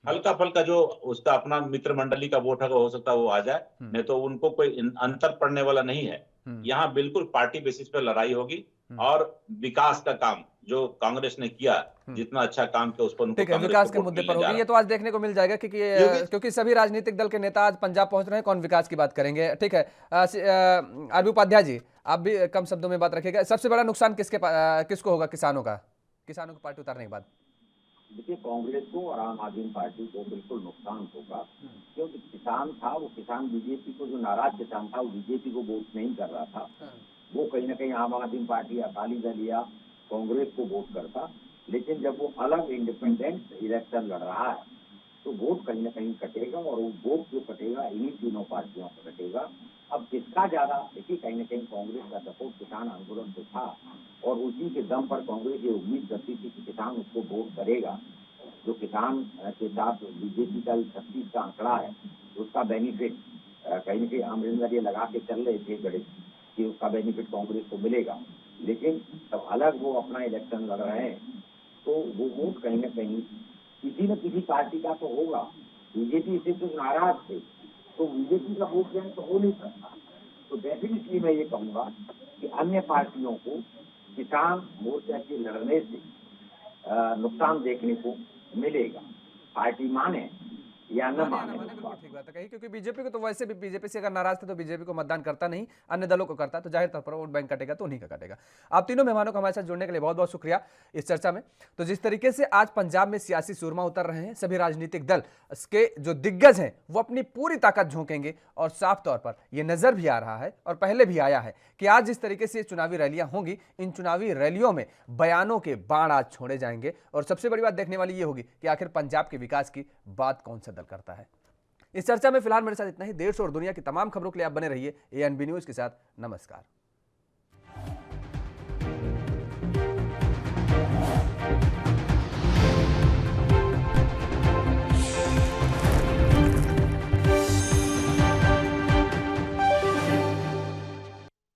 हल्का फल्का जो उसका अपना मित्र मंडली का वोट है हो सकता है वो आ जाए, नहीं तो उनको कोई अंतर पड़ने वाला नहीं है। यहाँ बिल्कुल पार्टी बेसिस पे लड़ाई होगी और विकास का काम जो कांग्रेस ने किया, जितना अच्छा काम किया उस पर उनको ठीक है, कांग्रेस विकास को के वोट मुद्दे मिलने पर जा होगी, रहा ये तो आज देखने को मिल जाएगा क्योंकि सभी राजनीतिक दल के नेता आज पंजाब पहुंच रहे हैं। कौन विकास की बात करेंगे? ठीक है, आरबी उपाध्याय जी, आप भी कम शब्दों में बात रखिएगा। सबसे बड़ा नुकसान किसको होगा? किसानों की पार्टी उतारने के बाद। देखिए, कांग्रेस को और आम आदमी पार्टी को बिल्कुल नुकसान होगा, क्योंकि किसान था वो किसान बीजेपी को, जो नाराज किसान था वो बीजेपी को वोट नहीं कर रहा था, वो कहीं ना कहीं आम आदमी पार्टी, अकाली दल या कांग्रेस को वोट करता। लेकिन जब वो अलग इंडिपेंडेंट इलेक्शन लड़ रहा है तो वोट कहीं ना कहीं कटेगा, और वो वोट जो कटेगा इन्हीं तीनों पार्टियों का कटेगा। अब किसका ज्यादा, देखिए कहीं ना कहीं कांग्रेस का सपोर्ट किसान आंदोलन से था, और उसी के दम पर कांग्रेस ये उम्मीद करती थी कि किसान उसको वोट करेगा। जो किसान के साथ बीजेपी का 36 का आंकड़ा है, उसका बेनिफिट कहीं ना कहीं अमरिंदर ये लगा के चल रहे थे गणित कि उसका बेनिफिट कांग्रेस को मिलेगा। लेकिन जब अलग वो अपना इलेक्शन लड़ रहे हैं तो वो वोट कहीं ना कहीं किसी न किसी पार्टी का तो होगा। बीजेपी से तो नाराज थे, तो बीजेपी का वोट बैंक तो हो नहीं सकता। तो डेफिनेटली मैं ये कहूंगा कि अन्य पार्टियों को किसान मोर्चा के लड़ने से नुकसान देखने को मिलेगा। पार्टी माने या न माने, बिल्कुल ठीक बात है कही, क्योंकि बीजेपी को तो वैसे भी, बीजेपी से अगर नाराज थे तो बीजेपी को मतदान करता नहीं, अन्य दलों को करता, तो जाहिर तौर पर वोट बैंक कटेगा तो उन्हीं का कटेगा। आप तीनों मेहमानों को हमारे साथ जुड़ने के लिए बहुत बहुत शुक्रिया इस चर्चा में। तो जिस तरीके से आज पंजाब में सियासी सूरमा उतर रहे हैं, सभी राजनीतिक दल के जो दिग्गज हैं वो अपनी पूरी ताकत झोंकेंगे, और साफ तौर पर यह नजर भी आ रहा है और पहले भी आया है कि आज जिस तरीके से चुनावी रैलियां होंगी, इन चुनावी रैलियों में बयानों के बाण आज छोड़े जाएंगे, और सबसे बड़ी बात देखने वाली ये होगी कि आखिर पंजाब के विकास की बात कौन सा दल करता है। इस चर्चा में फिलहाल मेरे साथ इतना ही। देश और दुनिया की तमाम खबरों के लिए आप बने रहिए ANB न्यूज के साथ। नमस्कार।